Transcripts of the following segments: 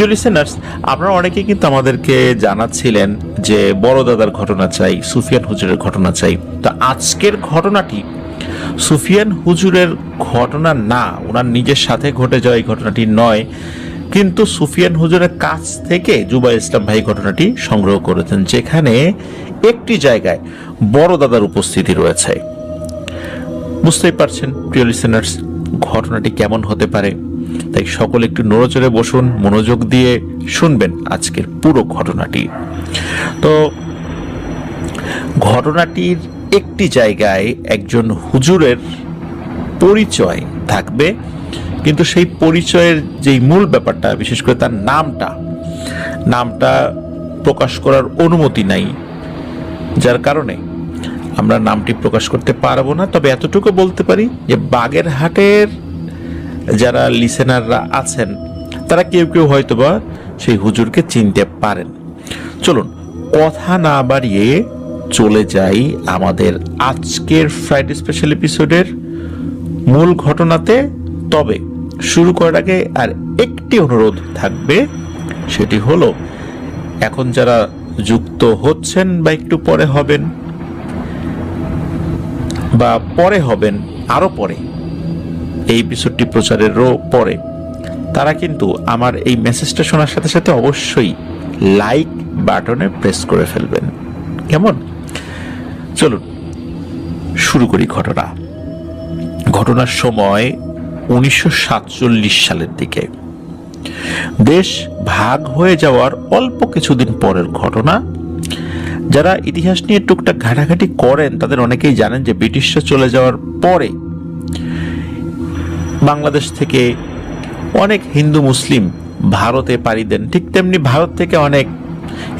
প্রিয় লিসেনার্স, আপনারা অনেকেই কিন্তু আমাদেরকে জানাচ্ছিলেন যে বড় দাদার ঘটনা চাই, সুফিয়ান হুজুরের ঘটনা চাই। তো আজকের ঘটনাটি সুফিয়ান হুজুরের ঘটনা না, ওনার নিজের সাথে ঘটে যাওয়া এই ঘটনাটি নয়, কিন্তু সুফিয়ান হুজুরের কাছ থেকে জুবাইর ইসলাম ভাই ঘটনাটি সংগ্রহ করেছেন, যেখানে একটি জায়গায় বড় দাদার উপস্থিতি রয়েছে। বুঝতেই পারছেন প্রিয় লিসেনার্স, ঘটনাটি কেমন হতে পারে। তাই সকলে একটু নড়েচড়ে বসুন, মনোযোগ দিয়ে শুনবেন আজকের পুরো ঘটনাটি। তো ঘটনাটির একটি জায়গায় একজন হুজুরের পরিচয় থাকবে, কিন্তু সেই পরিচয়ের যেই মূল ব্যাপারটা, বিশেষ করে তার নামটা প্রকাশ করার অনুমতি নাই, যার কারণে আমরা নামটি প্রকাশ করতে পারবো না। তবে এতটুকু বলতে পারি যে বাগেরহাটের যারা লিসেনাররা আছেন তারা কেউ কেউ হয়তোবা সেই হুজুরকে চিনতে পারেন। চলুন কথা না বাড়িয়ে চলে যাই আমাদের আজকের ফ্রাইডে স্পেশাল এপিসোডের মূল ঘটনাতে। তবে শুরু করার আগে আর একটি অনুরোধ থাকবে, সেটি হলো এখন যারা যুক্ত হচ্ছেন বা একটু পরে হবেন বা পরে হবেন আরো পরে, এই এপিসোডটি প্রচারেরও পরে, তারা কিন্তু আমার এই মেসেজটা শোনার সাথে সাথে অবশ্যই লাইক বাটনে প্রেস করে ফেলবেন, কেমন? চলুন শুরু করি ঘটনার সময় 1947 সালের দিকে। দেশ ভাগ হয়ে যাওয়ার অল্প কিছুদিন পরের ঘটনা। যারা ইতিহাস নিয়ে টুকটাক ঘাটাঘাটি করেন তাদের অনেকেই জানেন যে ব্রিটিশরা চলে যাওয়ার পরে বাংলাদেশ থেকে অনেক হিন্দু মুসলিম ভারতে পাড়ি দেন, ঠিক তেমনি ভারত থেকে অনেক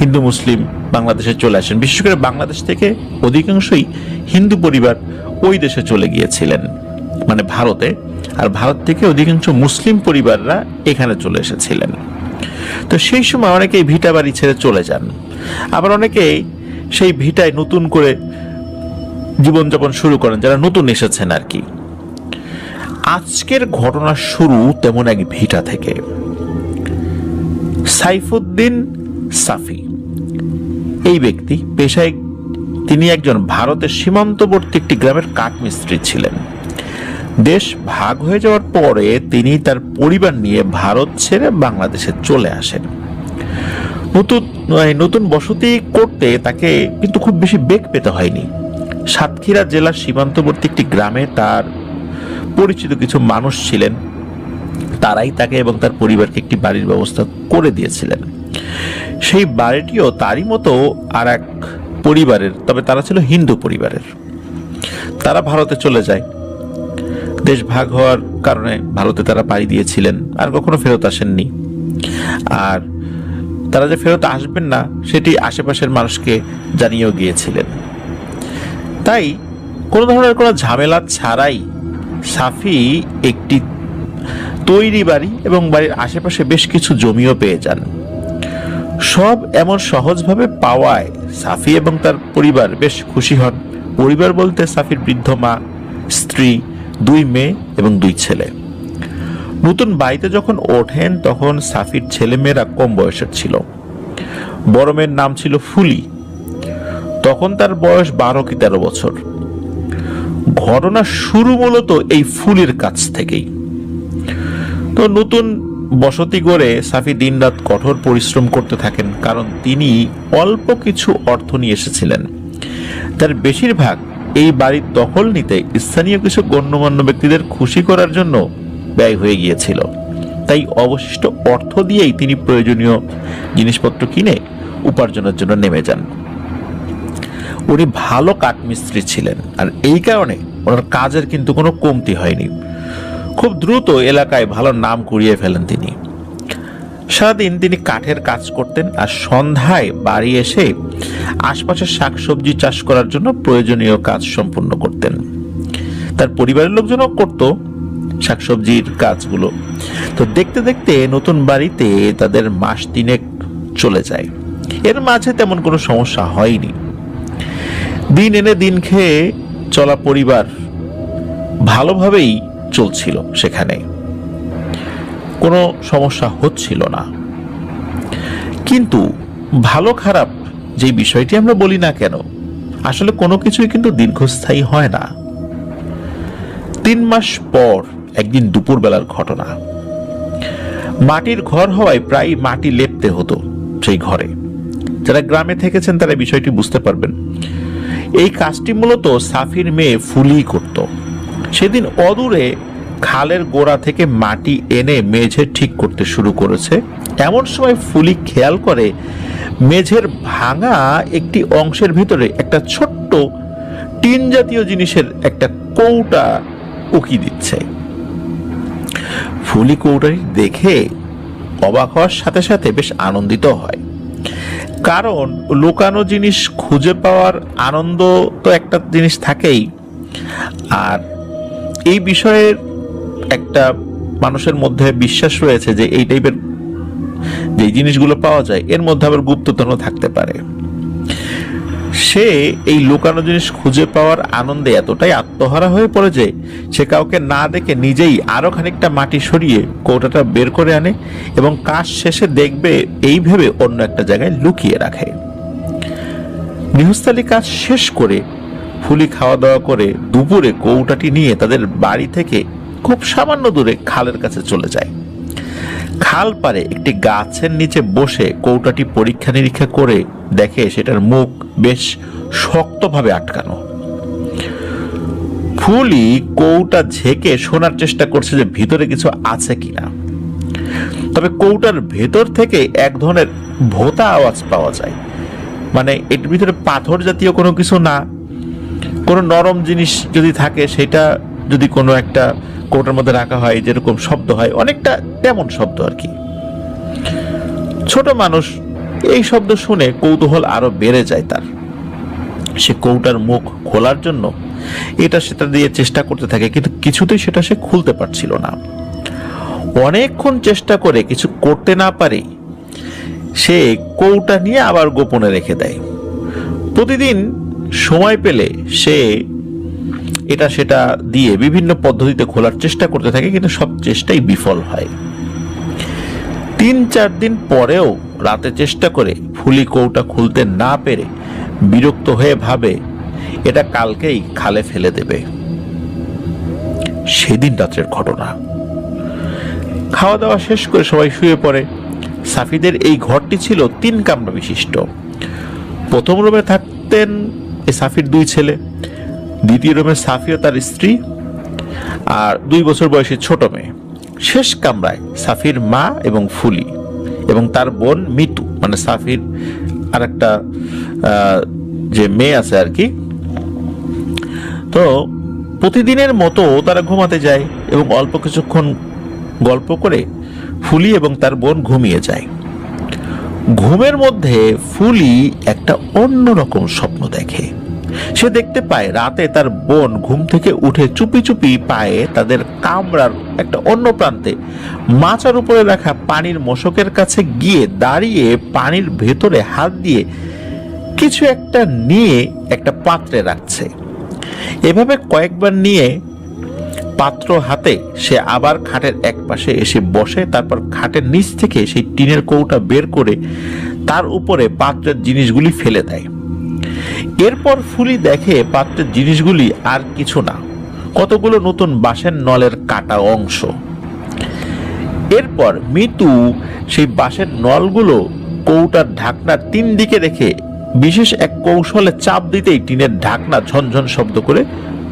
হিন্দু মুসলিম বাংলাদেশে চলে আসেন। বিশেষ করে বাংলাদেশ থেকে অধিকাংশই হিন্দু পরিবার ওই দেশে চলে গিয়েছিলেন, মানে ভারতে, আর ভারত থেকে অধিকাংশ মুসলিম পরিবাররা এখানে চলে এসেছিলেন। তো সেই সময় অনেকেই ভিটা বাড়ি ছেড়ে চলে যান, আবার অনেকেই সেই ভিটায় নতুন করে জীবনযাপন শুরু করেন, যারা নতুন এসেছেন আর কি। আজকের ঘটনা শুরু তেমন এক ভিটা থেকে। সাইফুদ্দিন সাফি এই ব্যক্তি পেশায় তিনি একজন ভারতের সীমান্তবর্তী একটি গ্রামের কাঠমিস্ত্রি ছিলেন। দেশ ভাগ হয়ে যাওয়ার পরে তিনি তার পরিবার নিয়ে ভারত ছেড়ে বাংলাদেশে চলে আসেন। নতুন বসতি করতে তাকে কিন্তু খুব বেশি বেগ পেতে হয়নি। সাতক্ষীরা জেলার সীমান্তবর্তী একটি গ্রামে তার পরিচিত কিছু মানুষ ছিলেন, তারাই তাকে এবং তার পরিবারকে একটি বাড়ির ব্যবস্থা করে দিয়েছিলেন। সেই বাড়িটিও তারই মতো আর এক পরিবারের, তবে তারা ছিল হিন্দু পরিবারের। তারা ভারতে চলে যায়। দেশ ভাগ হওয়ার কারণে ভারতে তারা পাড়ি দিয়েছিলেন, আর কখনো ফেরত আসেননি। আর তারা যে ফেরত আসবেন না সেটি আশেপাশের মানুষকে জানিয়েও গিয়েছিলেন। তাই কোনো ধরনের কোনো ঝামেলা ছাড়াই সাফি একটি তৈরি বাড়ি এবং বাড়ির আশেপাশে বেশ কিছু জমিও পেয়ে যান। সব এমন সহজভাবে পাওয়ায় সাফি এবং তার পরিবার বেশ খুশি হন। পরিবার বলতে সাফির বৃদ্ধ মা, স্ত্রী, 2 মেয়ে এবং 2 ছেলে। নতুন বাড়িতে যখন ওঠেন তখন সাফির ছেলেমেয়েরা কম বয়সের ছিল। বড় মেয়ের নাম ছিল ফুলি, তখন তার বয়স 12 কি 13 বছর। ঘটনা শুরু মূলত এই ফুলির কাছ থেকেই। তো নতুন বসতি গড়ে সাফি দিনরাত কঠোর পরিশ্রম করতে থাকেন, কারণ তিনি অল্প কিছু অর্থ নিয়ে এসেছিলেন। তার বেশিরভাগ এই বাড়ির দখল নিতে স্থানীয় কিছু গণ্যমান্য ব্যক্তিদের খুশি করার জন্য ব্যয় হয়ে গিয়েছিল। তাই অবশিষ্ট অর্থ দিয়েই তিনি প্রয়োজনীয় জিনিসপত্র কিনে উপার্জনের জন্য নেমে যান। উনি ভালো কাঠমিস্ত্রি ছিলেন, আর এই কারণে ওনার কাজের কিন্তু কোনো কমতি হয়নি। খুব দ্রুত এলাকায় ভালো নাম কুড়িয়ে ফেলেন তিনি। সারাদিন তিনি কাঠের কাজ করতেন, আর সন্ধ্যায় বাড়ি এসে আশপাশের শাকসবজি চাষ করার জন্য প্রয়োজনীয় কাজ সম্পূর্ণ করতেন। তার পরিবারের লোকজনও করত শাকসবজির কাজগুলো। তো দেখতে দেখতে নতুন বাড়িতে তাদের মাস 3 চলে যায়। এর মাঝে তেমন কোনো সমস্যা হয়নি। দিন এনে দিন খেয়ে চলা পরিবার ভালোভাবেই চলছিল, সেখানে কোনো সমস্যা হচ্ছিল না। কিন্তু ভালো খারাপ যে বিষয়টি আমরা বলি না কেন, আসলে কোনো কিছুই কিন্তু দীর্ঘস্থায়ী হয় না। 3 মাস পর একদিন দুপুরবেলার ঘটনা। মাটির ঘর হওয়ায় প্রায় মাটি লেপতে হতো সেই ঘরে। যারা গ্রামে থেকেছেন তারা বিষয়টি বুঝতে পারবেন। এই কাজটি মূলত সাফির মেয়ে ফুলি করত। সেদিন অদূরে খালের গোড়া থেকে মাটি এনে মেঝে ঠিক করতে শুরু করেছে। এমন সময় ফুলি খেয়াল করে মেঝের ভাঙা একটি অংশের ভিতরে একটা ছোট্ট টিন জাতীয় জিনিসের একটা কৌটা উকি দিচ্ছে। ফুলি কৌটাটি দেখে অবাক হওয়ার সাথে সাথে বেশ আনন্দিত হয়, কারণ লুকানো জিনিস খুঁজে পাওয়ার আনন্দ তো একটা জিনিস থাকেই, আর এই বিষয়ের একটা মানুষের মধ্যে বিশ্বাস রয়েছে যে এই টাইপের যে জিনিসগুলো পাওয়া যায় এর মধ্যে আবার গুপ্তধন থাকতে পারে। সে এই লুকানো জিনিস খুঁজে পাওয়ার আনন্দে এতটাই আত্মহারা হয়ে পড়ে যে সে কাউকে না দেখে নিজেই আরো খানিকটা মাটি সরিয়ে কৌটাটা বের করে আনে এবং কাজ শেষে দেখবে এই ভেবে অন্য একটা জায়গায় লুকিয়ে রাখে। গৃহস্থালী কাজ শেষ করে ফুলি খাওয়া দাওয়া করে দুপুরে কৌটাটি নিয়ে তাদের বাড়ি থেকে খুব সামান্য দূরে খালের কাছে চলে যায়। খাল পারে একটি গাছের নিচে বসে কৌটাটি পরীক্ষা নিরীক্ষা করে দেখে সেটার মুখ বেশ শক্তভাবে আটকানো। ফুলি কৌটা ঝেঁকে শোনার চেষ্টা করছে যে ভিতরে কিছু আছে কিনা। তবে কৌটার ভেতর থেকে এক ধরনের ভোঁতা আওয়াজ পাওয়া যায়। মানে এর ভিতরে পাথর জাতীয় কোনো কিছু না, কোনো নরম জিনিস যদি থাকে সেটা যদি কোনো একটা কৌটার মধ্যে রাখা হয় যেরকম শব্দ হয় অনেকটা তেমন শব্দ আর কি। ছোট মানুষ এই শব্দ শুনে কৌতূহল আরো বেড়ে যায় তার। সে কৌটার মুখ খোলার জন্য এটা সেটা দিয়ে চেষ্টা করতে থাকে, কিন্তু কিছুতেই সেটা সে খুলতে পারছিল না। অনেকক্ষণ চেষ্টা করে কিছু করতে না পারে সে কৌটা নিয়ে আবার গোপনে রেখে দেয়। প্রতিদিন সময় পেলে সে এটা সেটা দিয়ে বিভিন্ন পদ্ধতিতে খোলার চেষ্টা করতে থাকে, কিন্তু সব চেষ্টাই বিফল হয়। 3-4 দিন পরেও রাতে চেষ্টা করে ফুলি কৌটা খুলতে না পেরে বিরক্ত হয়ে ভাবে এটা কালকেই খালে ফেলে দেবে। সেদিন রাতের ঘটনা। খাওয়া দাওয়া শেষ করে সবাই শুয়ে পড়ে। সাফিদের এই ঘরটি ছিল 3 কামরা বিশিষ্ট। প্রথম রুমে থাকতেন এই সাফির 2 ছেলে, দ্বিতীয় রুমে সাফি ও তার স্ত্রী আর 2 বছর বয়সী ছোট মেয়ে। শেষ কামরায় সাফির মা এবং ফুলি এবং তার বোন মিতু, মানে সাফির আর একটা যে মেয়ে আছে আর কি। তো প্রতিদিনের মতো তারা ঘুমাতে যায় এবং অল্প কিছুক্ষণ গল্প করে ফুলি এবং তার বোন ঘুমিয়ে যায়। ঘুমের মধ্যে ফুলি একটা অন্যরকম স্বপ্ন দেখে। সে দেখতে পায় রাতে তার বোন ঘুম থেকে উঠে চুপি চুপি পায়ে তাদের কামরার একটা অন্য প্রান্তে মাচার উপরে রাখা পানির মশকের কাছে গিয়ে দাঁড়িয়ে পানির ভেতরে হাত দিয়ে কিছু একটা নিয়ে একটা পাত্রে রাখছে। এভাবে কয়েকবার নিয়ে পাত্র হাতে সে আবার খাটের এক পাশে এসে বসে, তারপর খাটের নিচ থেকে সেই টিনের কৌটা বের করে তার উপরে পাত্রের জিনিসগুলি ফেলে দেয়। এরপর ফুলি দেখে পাত্রের জিনিসগুলি আর কিছু না, কতগুলো নতুন বাঁশের নলের কাটা অংশ। এরপর মিতু সেই বাঁশের নলগুলো কৌটার ঢাকনার 3 দিকে রেখে বিশেষ এক কৌশলে চাপ দিতেই টিনের ঢাকনা ঝনঝন শব্দ করে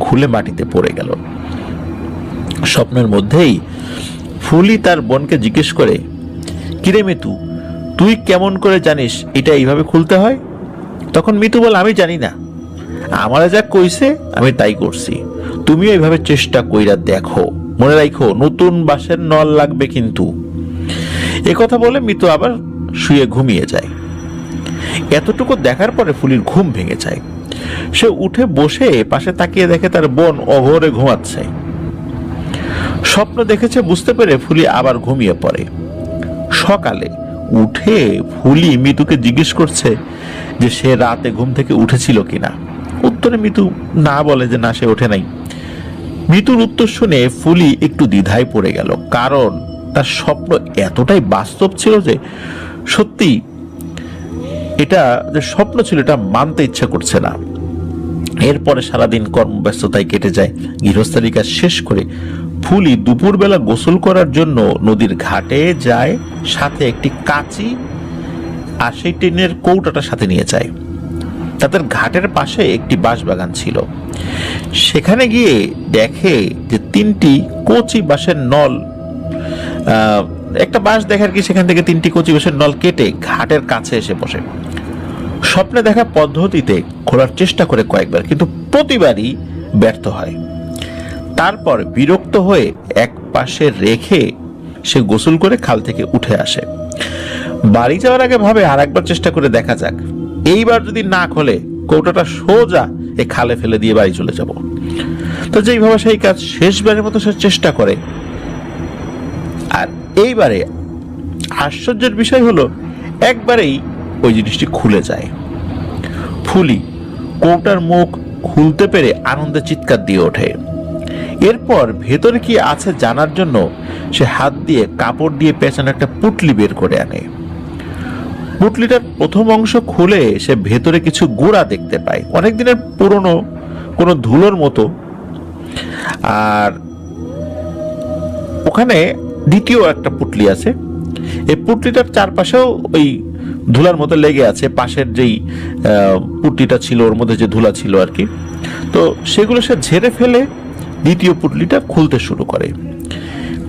খুলে মাটিতে পড়ে গেল। স্বপ্নের মধ্যেই ফুলি তার বোনকে জিজ্ঞেস করে, কিরে মিতু, তুই কেমন করে জানিস এটা এইভাবে খুলতে হয়? তখন মিতু বলে, আমি জানি না, আমারে যা কইছে আমি তাই করছি, তুমিও এইভাবে চেষ্টা কইরা দেখো, মনে রাখো নতুন বাঁশের নল লাগবে কিন্তু। একথা বলে মিতু আবার শুয়ে ঘুমিয়ে যায়। এতটুকু দেখার পরে ফুলির ঘুম ভেঙে যায়। সে উঠে বসে পাশে তাকিয়ে দেখে তার বোন অঘোরে ঘুমাচ্ছে। স্বপ্ন দেখেছে বুঝতে পেরে ফুলি আবার ঘুমিয়ে পড়ে। সকালে উঠে ফুলি মিতুকে জিজ্ঞেস করছে যে সে রাতে ঘুম থেকে উঠেছিল কিনা। উত্তরে মিতু না বলে যে না, সে ওঠে নাই। মিতুর উত্তর শুনে ফুলি একটু দ্বিধায় পড়ে গেল, কারণ তার স্বপ্ন এতটাই বাস্তব ছিল যে সত্যি এটা যে স্বপ্ন ছিল এটা মানতে ইচ্ছা করছে না। এরপরে সারাদিন কর্মব্যস্ততায় কেটে যায়। গৃহস্থালী কাজ শেষ করে ফুলি দুপুরবেলা গোসল করার জন্য নদীর ঘাটে যায়, সাথে একটি কাঁচি আর সেই টিনের কৌটাটা সাথে নিয়ে যায়। তাদের ঘাটের পাশে একটি বাঁশবাগান ছিল। সেখানে গিয়ে দেখে যে 3টি কচি বাঁশের নল, একটা বাঁশ দেখার কি সেখান থেকে 3টি কচি বাঁশের নল কেটে ঘাটের কাছে এসে বসে। স্বপ্নে দেখা পদ্ধতিতে খোলার চেষ্টা করে কয়েকবার, কিন্তু প্রতিবারই ব্যর্থ হয়। তারপর বিরক্ত হয়ে এক পাশে রেখে সে গোসল করে খাল থেকে উঠে আসে। বাড়ি যাওয়ার আগে ভাবে আর একবার চেষ্টা করে দেখা যাক, এইবার যদি না খোলে কৌটাটা সোজা এ খালে ফেলে দিয়ে বাড়ি চলে যাব। তো যেইভাবে সেই কাজ শেষবারের মতো সে চেষ্টা করে। আর এইবারে আশ্চর্যের বিষয় হলো একবারেই ওই জিনিসটি খুলে যায়। ফুলি কৌটার মুখ খুলতে পেরে আনন্দে চিৎকার দিয়ে ওঠে। এরপর ভেতরে কি আছে জানার জন্য সে হাত দিয়ে কাপড় দিয়ে পেঁচানো একটা পুটলি বের করে আনে। পুটলিটার প্রথম অংশ খুলে সে ভেতরে কিছু গুঁড়া দেখতে পায়, অনেক দিনের পুরনো কোনো ধুলোর মতো। আর ওখানে দ্বিতীয় একটা পুটলি আছে। এই পুটলিটার চারপাশেও ওই ধুলার মতো লেগে আছে, পাশের যেই পুটলিটা ছিল ওর মধ্যে যে ধুলা ছিল আর কি। তো সেগুলো সে ঝেড়ে ফেলে দ্বিতীয় পুটলিটা খুলতে শুরু করে।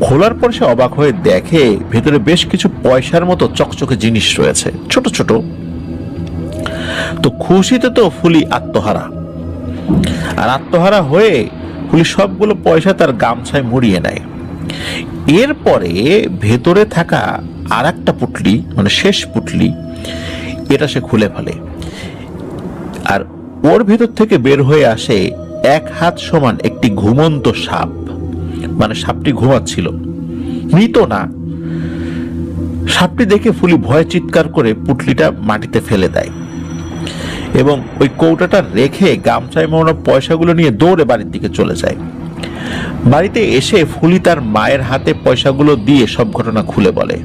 খোলার পর সে অবাক হয়ে দেখে ভেতরে বেশ কিছু পয়সার মতো চকচকে জিনিস রয়েছে, ছোট ছোট। তো খুশিতে তো ফুলি আত্মহারা, আর আত্মহারা হয়ে ফুলি সবগুলো পয়সা তার গামছায় মুড়িয়ে নেয়। এরপরে ভেতরে থাকা আর একটা পুটলি, মানে শেষ পুটলি, এটা সে খুলে ফেলে। আর ওর ভেতর থেকে বের হয়ে আসে 1 হাত সমান একটি ঘুমন্ত সাপ। মানে সাপটি ঘুমাচ্ছিল, মৃত না। সাপটি দেখে ফুলি ভয়ে চিৎকার করে পুটলিটা মাটিতে ফেলে দেয় এবং ওই কৌটাটা রেখে গামছায় মোড়ানো পয়সাগুলো নিয়ে দৌড়ে বাড়ির দিকে চলে যায়। বাড়িতে এসে ফুলি তার মায়ের হাতে পয়সাগুলো দিয়ে সব ঘটনা খুলে বলে।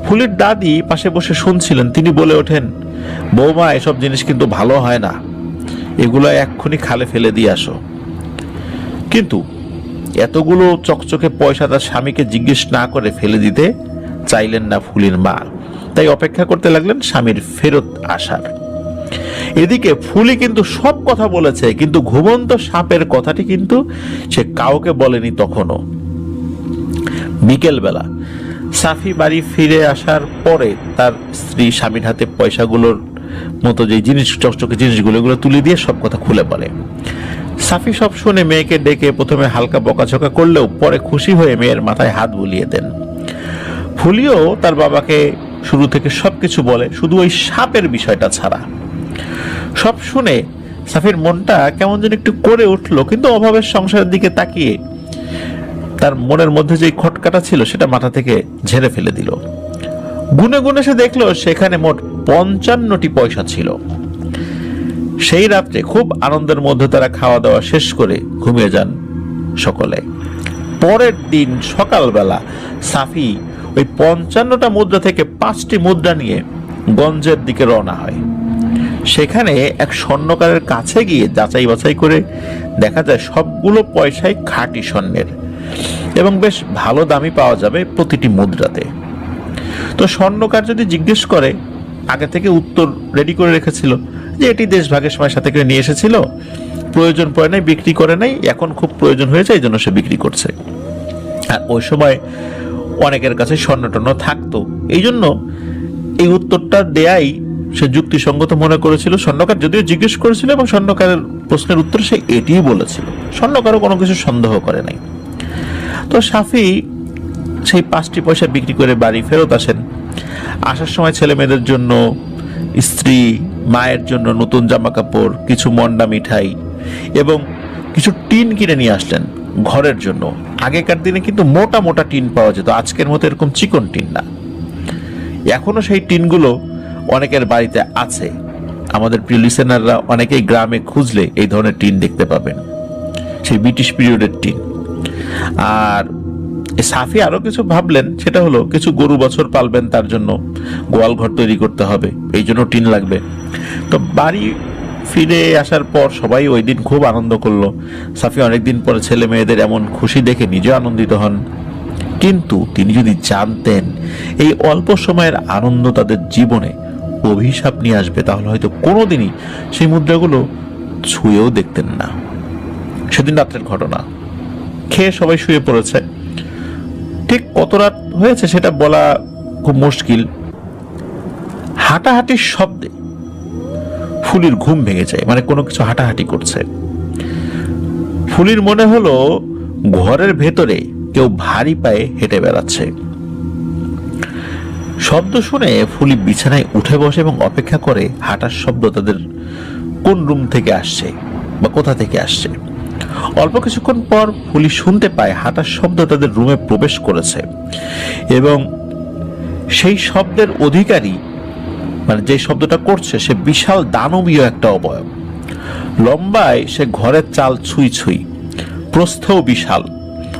ফুলির দাদি পাশে বসে শুনছিলেন। তিনি বলে ওঠেন, বৌমা, এসব জিনিস কিন্তু ভালো হয় না, এগুলো এক্ষুনি খালে ফেলে দিয়ে আসো। কিন্তু এতগুলো চকচকে পয়সা তার স্বামীকে জিজ্ঞেস না করে ফেলে দিতে চাইলেন না ফুলির মা, তাই অপেক্ষা করতে লাগলেন স্বামীর ফেরত আসার। এদিকে ফুলি কিন্তু সব কথা বলেছে, কিন্তু ঘুমন্ত সাপের কথাটি কিন্তু সে কাউকে বলেনি তখনও। বিকেলবেলা সাফি বাড়ি ফিরে আসার পরে তার স্ত্রী স্বামীর হাতে পয়সাগুলোর মতো যে জিনিস, চকচকে জিনিসগুলো, এগুলো তুলে দিয়ে সব কথা খুলে বলে। সাফি সব শুনে মেয়েকে ডেকে প্রথমে হালকা বকাঝকা করলেও পরে খুশি হয়ে মেয়ের মাথায় হাত বুলিয়ে দেন। ফুলিও তার বাবাকে শুরু থেকে সবকিছু বলে, শুধু ওই সাপের বিষয়টা ছাড়া। সব শুনে সাফির মনটা কেমন যেন একটু করে উঠলো, কিন্তু অভাবের সংসারের দিকে তাকিয়ে তার মনের মধ্যে যে খটকাটা ছিল সেটা মাথা থেকে ঝেড়ে ফেলে দিল। গুনে গুনে সে দেখলো সেখানে মোট 55টি পয়সা ছিল। সেই রাত্রে খুব আনন্দের মধ্যে তারা খাওয়া দাওয়া শেষ করে ঘুমিয়ে যান সকলে। পরের দিন সকালবেলা সাফি ওই 55টা মুদ্রা থেকে 5টি মুদ্রা নিয়ে গঞ্জের দিকে রওনা হয়। সেখানে এক স্বর্ণকারের কাছে গিয়ে যাচাই বাছাই করে দেখা যায় সবগুলো পয়সাই খাঁটি স্বর্ণের এবং বেশ ভালো দামই পাওয়া যাবে প্রতিটি মুদ্রাতে। তো স্বর্ণকার যদি জিজ্ঞেস করে, আগে থেকে উত্তর রেডি করে রেখেছিল যে এটি দেশভাগের সময় সাথে করে নিয়ে এসেছিল, প্রয়োজন পড়ে নাই, বিক্রি করে নাই, এখন খুব প্রয়োজন হয়েছে এই জন্য সে বিক্রি করছে। আর ওই সময় অনেকের কাছে স্বর্ণটন্য থাকতো, এই জন্য এই উত্তরটা দেয়াই সে যুক্তিসঙ্গত মনে করেছিল। স্বর্ণকার যদিও জিজ্ঞেস করেছিল এবং স্বর্ণকারের প্রশ্নের উত্তর সে এটিই বলেছিল, স্বর্ণকারও কোনো কিছু সন্দেহ করে নাই। তো সাফি সেই 5টি পয়সা বিক্রি করে বাড়ি ফেরত আসেন। আসার সময় ছেলে মেয়েদের জন্য, স্ত্রী মায়ের জন্য নতুন জামা কাপড়, কিছু মন্ডা মিঠাই এবং কিছু টিন কিনে নিয়ে আসলেন ঘরের জন্য। আগেকার দিনে কিন্তু মোটা মোটা টিন পাওয়া যেত, আজকের মতো এরকম চিকন টিন না। এখনো সেই টিনগুলো অনেকের বাড়িতে আছে। আমাদের প্রিয় লিসেনাররা অনেকেই গ্রামে খুঁজলে এই ধরনের টিন দেখতে পাবেন, সেই ব্রিটিশ পিরিয়ডের টিন। আর সাফি আরো কিছু ভাবলেন, সেটা হলো কিছু গরু বছর পালবেন, তার জন্য গোয়াল ঘর তৈরি করতে হবে, এই জন্য টিন লাগবে। তো বাড়ি ফিরে আসার পর সবাই ওই দিন খুব আনন্দ করলো। সাফি অনেকদিন পরে ছেলে মেয়েদের এমন খুশি দেখে নিজেও আনন্দিত হন। কিন্তু তিনি যদি জানতেন এই অল্প সময়ের আনন্দ তাদের জীবনে অভিশাপ নিয়ে আসবে, তাহলে হয়তো কোনোদিনই সেই মুদ্রাগুলো ছুঁয়েও দেখতেন না। সেদিন রাত্রের ঘটনা। খেয়ে সবাই শুয়ে পড়েছে। ঠিক কত রাত হয়েছে সেটা বলা খুব মুশকিল। হাঁটাহাঁটির শব্দে ফুলির ঘুম ভেঙে যায়, মানে কোনো কিছু হাঁটাহাঁটি করছে। ফুলির মনে হলো ঘরের ভেতরে কেউ ভারী পায়ে হেঁটে বেড়াচ্ছে। শব্দ শুনে ফুলি বিছানায় উঠে বসে এবং অপেক্ষা করে হাঁটার শব্দ তাদের কোন রুম থেকে আসছে বা কোথা থেকে আসছে। অল্প কিছুক্ষণ পর ফুলি শুনতে পায় হাঁটার শব্দ তাদের রুমে প্রবেশ করেছে এবং সেই শব্দের অধিকারী, মানে যে শব্দটা করছে, সে বিশাল দানবীয় একটা অবয়ব। লম্বায় সে ঘরের চাল ছুঁই ছুঁই, প্রস্থেও বিশাল,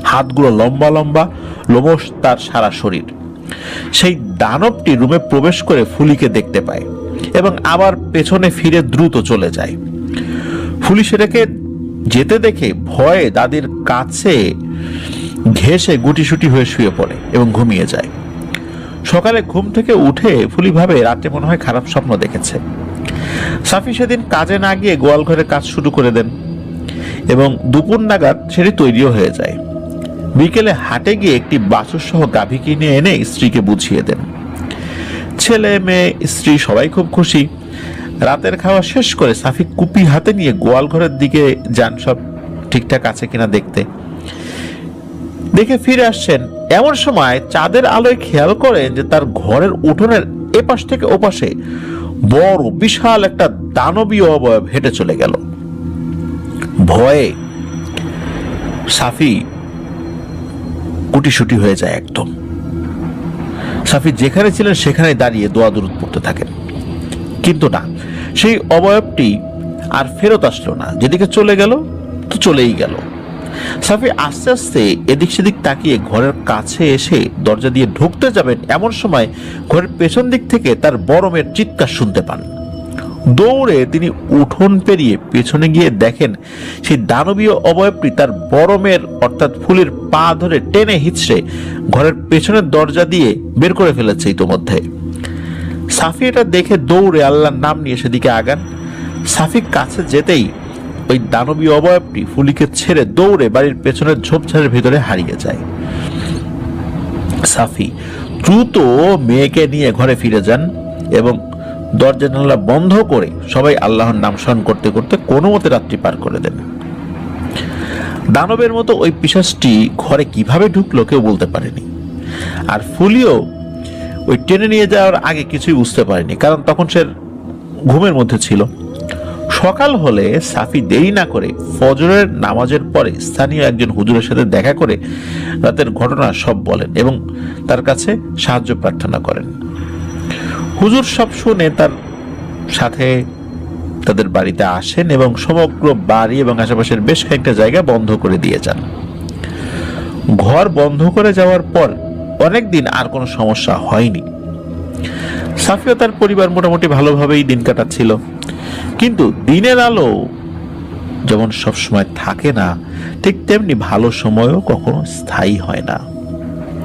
হাতগুলো লম্বা লম্বা, লোমশ তার সারা শরীর। সেই দানবটি রুমে প্রবেশ করে ফুলিকে দেখতে পায় এবং আবার পেছনে ফিরে দ্রুত চলে যায়। ফুলি সেটাকে যেতে দেখে ভয়ে দাদির কাছে ঘেঁষে গুটিসুটি হয়ে শুয়ে পড়ে এবং ঘুমিয়ে যায়। সকালে ঘুম থেকে উঠে ফুলি ভাবে রাতে মনে হয় খারাপ স্বপ্ন দেখেছে। সাফি সেদিন কাজে না গিয়ে গোয়াল ঘরে কাজ শুরু করে দেন এবং দুপুর নাগাদ সেটি তৈরিও হয়ে যায়। বিকেলে হাটে গিয়ে একটি বাছুর সহ গাভী কিনে এনে স্ত্রীকে বুঝিয়ে দেন। ছেলে মেয়ে স্ত্রী সবাই খুব খুশি। রাতের খাওয়া শেষ করে সাফি কুপি হাতে নিয়ে গোয়াল ঘরের দিকে যান, সব ঠিকঠাক আছে কিনা দেখতে। দেখে ফিরে আসছেন, এমন সময় চাঁদের আলোয় খেয়াল করেন যে তার ঘরের উঠোনের এপাশ থেকে ওপাশে বড় বিশাল একটা দানবীয় অবয়ব হেঁটে চলে গেল। ভয়ে সাফি গুটিসুটি হয়ে যায় একদম। সাফি যেখানে ছিলেন সেখানে দাঁড়িয়ে দোয়া দরুদ পড়তে থাকেন। কিন্তু না, সেই অবয়বটি আর ফেরত আসলো না। যেদিকে চলে গেল তো চলেই গেল। সাফি আস্তে আস্তে এদিক সেদিক তাকিয়ে ঘরের কাছে এসে দরজা দিয়ে ঢুকতে যাবেন, এমন সময় ঘরের পেছন দিক থেকে তার বড় মেয়ের চিৎকার শুনতে পান। দৌড়ে তিনি উঠোন পেরিয়ে পেছনে গিয়ে দেখেন সেই দানবীয় অবয়বটি তার বড় মেয়ের অর্থাৎ ফুলির পা ধরে টেনে হিচড়ে ঘরের পেছনের দরজা দিয়ে বের করে ফেলেছে ইতোমধ্যে। সাফি এটা দেখে দৌড়ে আল্লাহর নাম নিয়ে সেদিকে আগান। সাফি কাছে যেতেই ওই দানবীয় অবয়বটি ফুলিকে ছেড়ে দৌড়ে বাড়ির পেছনের ঝোপঝাড়ের ভিতরে হারিয়ে যায়। সাফি দ্রুত মেয়েকে নিয়ে ঘরে ফিরে যান এবং দরজা জানালা বন্ধ করে সবাই আল্লাহর নাম স্মরণ করতে করতে কোনো মতে রাত্রি পার করে দেন। দানবের মতো ওই পিশাচটি ঘরে কিভাবে ঢুকলো কেউ বলতে পারেনি। আর ফুলিও ওই টেনে নিয়ে যাওয়ার আগে কিছুই বুঝতে পারেনি, কারণ তখন সে ঘুমের মধ্যে ছিল। সকাল হলে সাফি দেরি না করে ফজরের নামাজের পরে স্থানীয় একজন হুজুরের সাথে দেখা করে রাতের ঘটনা সব বলেন এবং তার কাছে সাহায্য প্রার্থনা করেন। হুজুর সব শুনে তার সাথে তাদের বাড়িতে আসেন এবং সমগ্র বাড়ি এবং আশেপাশের বেশ কয়েকটা জায়গা বন্ধ করে দিয়ে যান। ঘর বন্ধ করে যাওয়ার পর অনেকদিন আর কোনো সমস্যা হয়নি। সাফিও তার পরিবার মোটামুটি ভালোভাবেই দিন কাটাচ্ছিল। কিন্তু দিনের আলো যেমন সবসময় থাকে না, ঠিক তেমনি ভালো সময়ও কখনো স্থায়ী হয় না।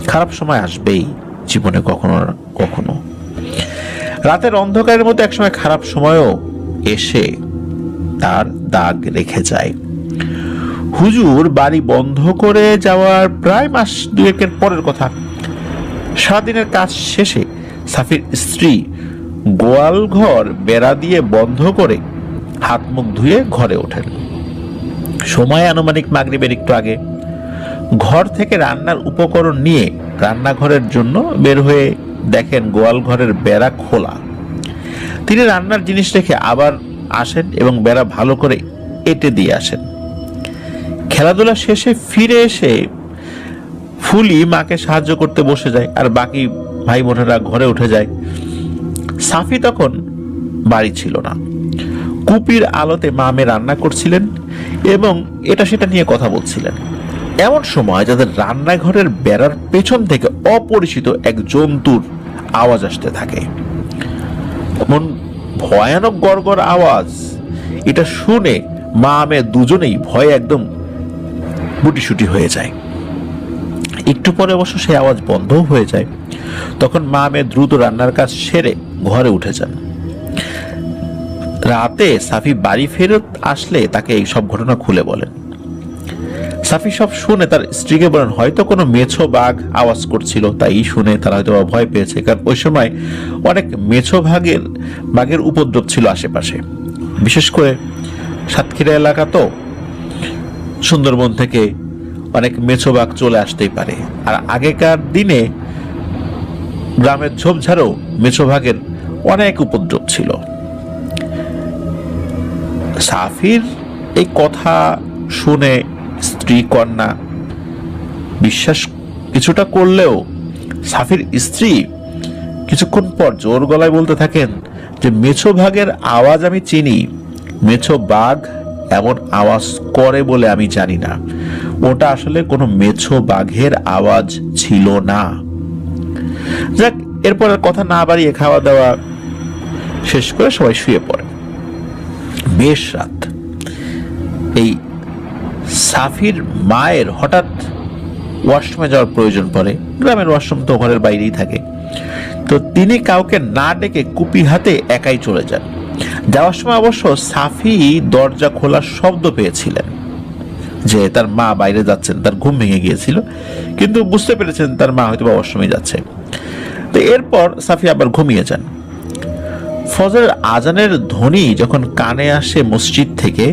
খারাপ সময় আসবেই জীবনে কখনো না কখনো। রাতের অন্ধকারের মধ্যে একসময় খারাপ সময়ও এসে তার দাগ রেখে যায়। হুজুর বাড়ি বন্ধ করে যাওয়ার প্রায় মাস দুয়েকের পরের কথা। সারাদিনের কাজ শেষে সাফির স্ত্রী গোয়াল ঘর বেড়া দিয়ে বন্ধ করে হাত মুখ ধুয়ে ঘরে ওঠেন। সময় আনুমানিক মাগরিবের একটু আগে। ঘর থেকে রান্নার উপকরণ নিয়ে রান্নাঘরের জন্য বের হয়ে দেখেন গোয়াল ঘরের বেড়া খোলা। তিনি রান্নার জিনিস রেখে আবার আসেন এবং বেড়া ভালো করে এঁটে দিয়ে আসেন। খেলাধুলা শেষে ফিরে এসে ফুলি মাকে সাহায্য করতে বসে যায় আর বাকি ভাই বোনেরা ঘরে উঠে যায়। সাফি তখন বাড়ি ছিল না। কুপির আলোতে মা মেয়ে রান্না করছিলেন এবং এটা সেটা নিয়ে কথা বলছিলেন। এমন সময় তাদের রান্নাঘরের বেড়ার পেছন থেকে অপরিচিত এক জন্তুর আওয়াজ আসতে থাকে। এমন ভয়ানক গড়গড় আওয়াজ, এটা শুনে মা মেয়ে দুজনেই ভয়ে একদম গুটিসুটি হয়ে যায়। একটু পরে অবশ্য সেই আওয়াজ বন্ধও হয়ে যায়। তখন মা মেয়ে দ্রুত রান্নার কাজ সেরে ঘরে উঠে যান। রাতে সাফি বাড়ি ফেরত আসলে তাকে এই সব ঘটনা খুলে বলেন। সাফি সব শুনে তার স্ত্রীকে বলেন হয়তো কোনো মেছো বাঘ আওয়াজ করছিল, তাই শুনে তারা হয়তো ভয় পেয়েছে, কারণ ওই সময় অনেক মেছো বাঘের উপদ্রব ছিল আশেপাশে। বিশেষ করে সাতক্ষীরা এলাকা তো, সুন্দরবন থেকে অনেক মেছো বাঘ চলে আসতেই পারে। আর আগেকার দিনে গ্রামের ঝোপঝাড়েও মেছো বাঘের অনেক উপদ্রব ছিল। সাফির এই কথা শুনে স্ত্রী কন্যা বিশ্বাস কিছুটা করলেও সাফির স্ত্রী কিছুক্ষণ পর জোর গলায় বলতে থাকেন যে মেছো বাঘের আওয়াজ আমি চিনি, মেছো বাঘ এমন আওয়াজ করে বলে আমি জানি না, ওটা আসলে কোনো মেছো বাঘের আওয়াজ ছিল না। যাক, এরপর আর কথা না বাড়িয়ে খাওয়া দাওয়া শেষ করে সবাই শুয়ে পড়ে। বেশ রাত। এই সাফির মায়ের হঠাৎ ওয়াশরুমে যাওয়ার প্রয়োজন পড়ে। গ্রামের ওয়াশরুম তো ঘরের বাইরেই থাকে। তো তিনি কাউকে না ডেকে কুপি হাতে একাই চলে যান। যাওয়ার সময় অবশ্য সাফি দরজা খোলার শব্দ পেয়েছিলেন যে তার মা বাইরে যাচ্ছেন, তার ঘুম ভেঙে গিয়েছিল, কিন্তু বুঝতে পেরেছেন তার মা হয়তো ওয়াশরুমে যাচ্ছে। তো এরপর সাফি আবার ঘুমিয়ে যান। ফজরের আজানের ধ্বনি যখন কানে আসে মসজিদ থেকে,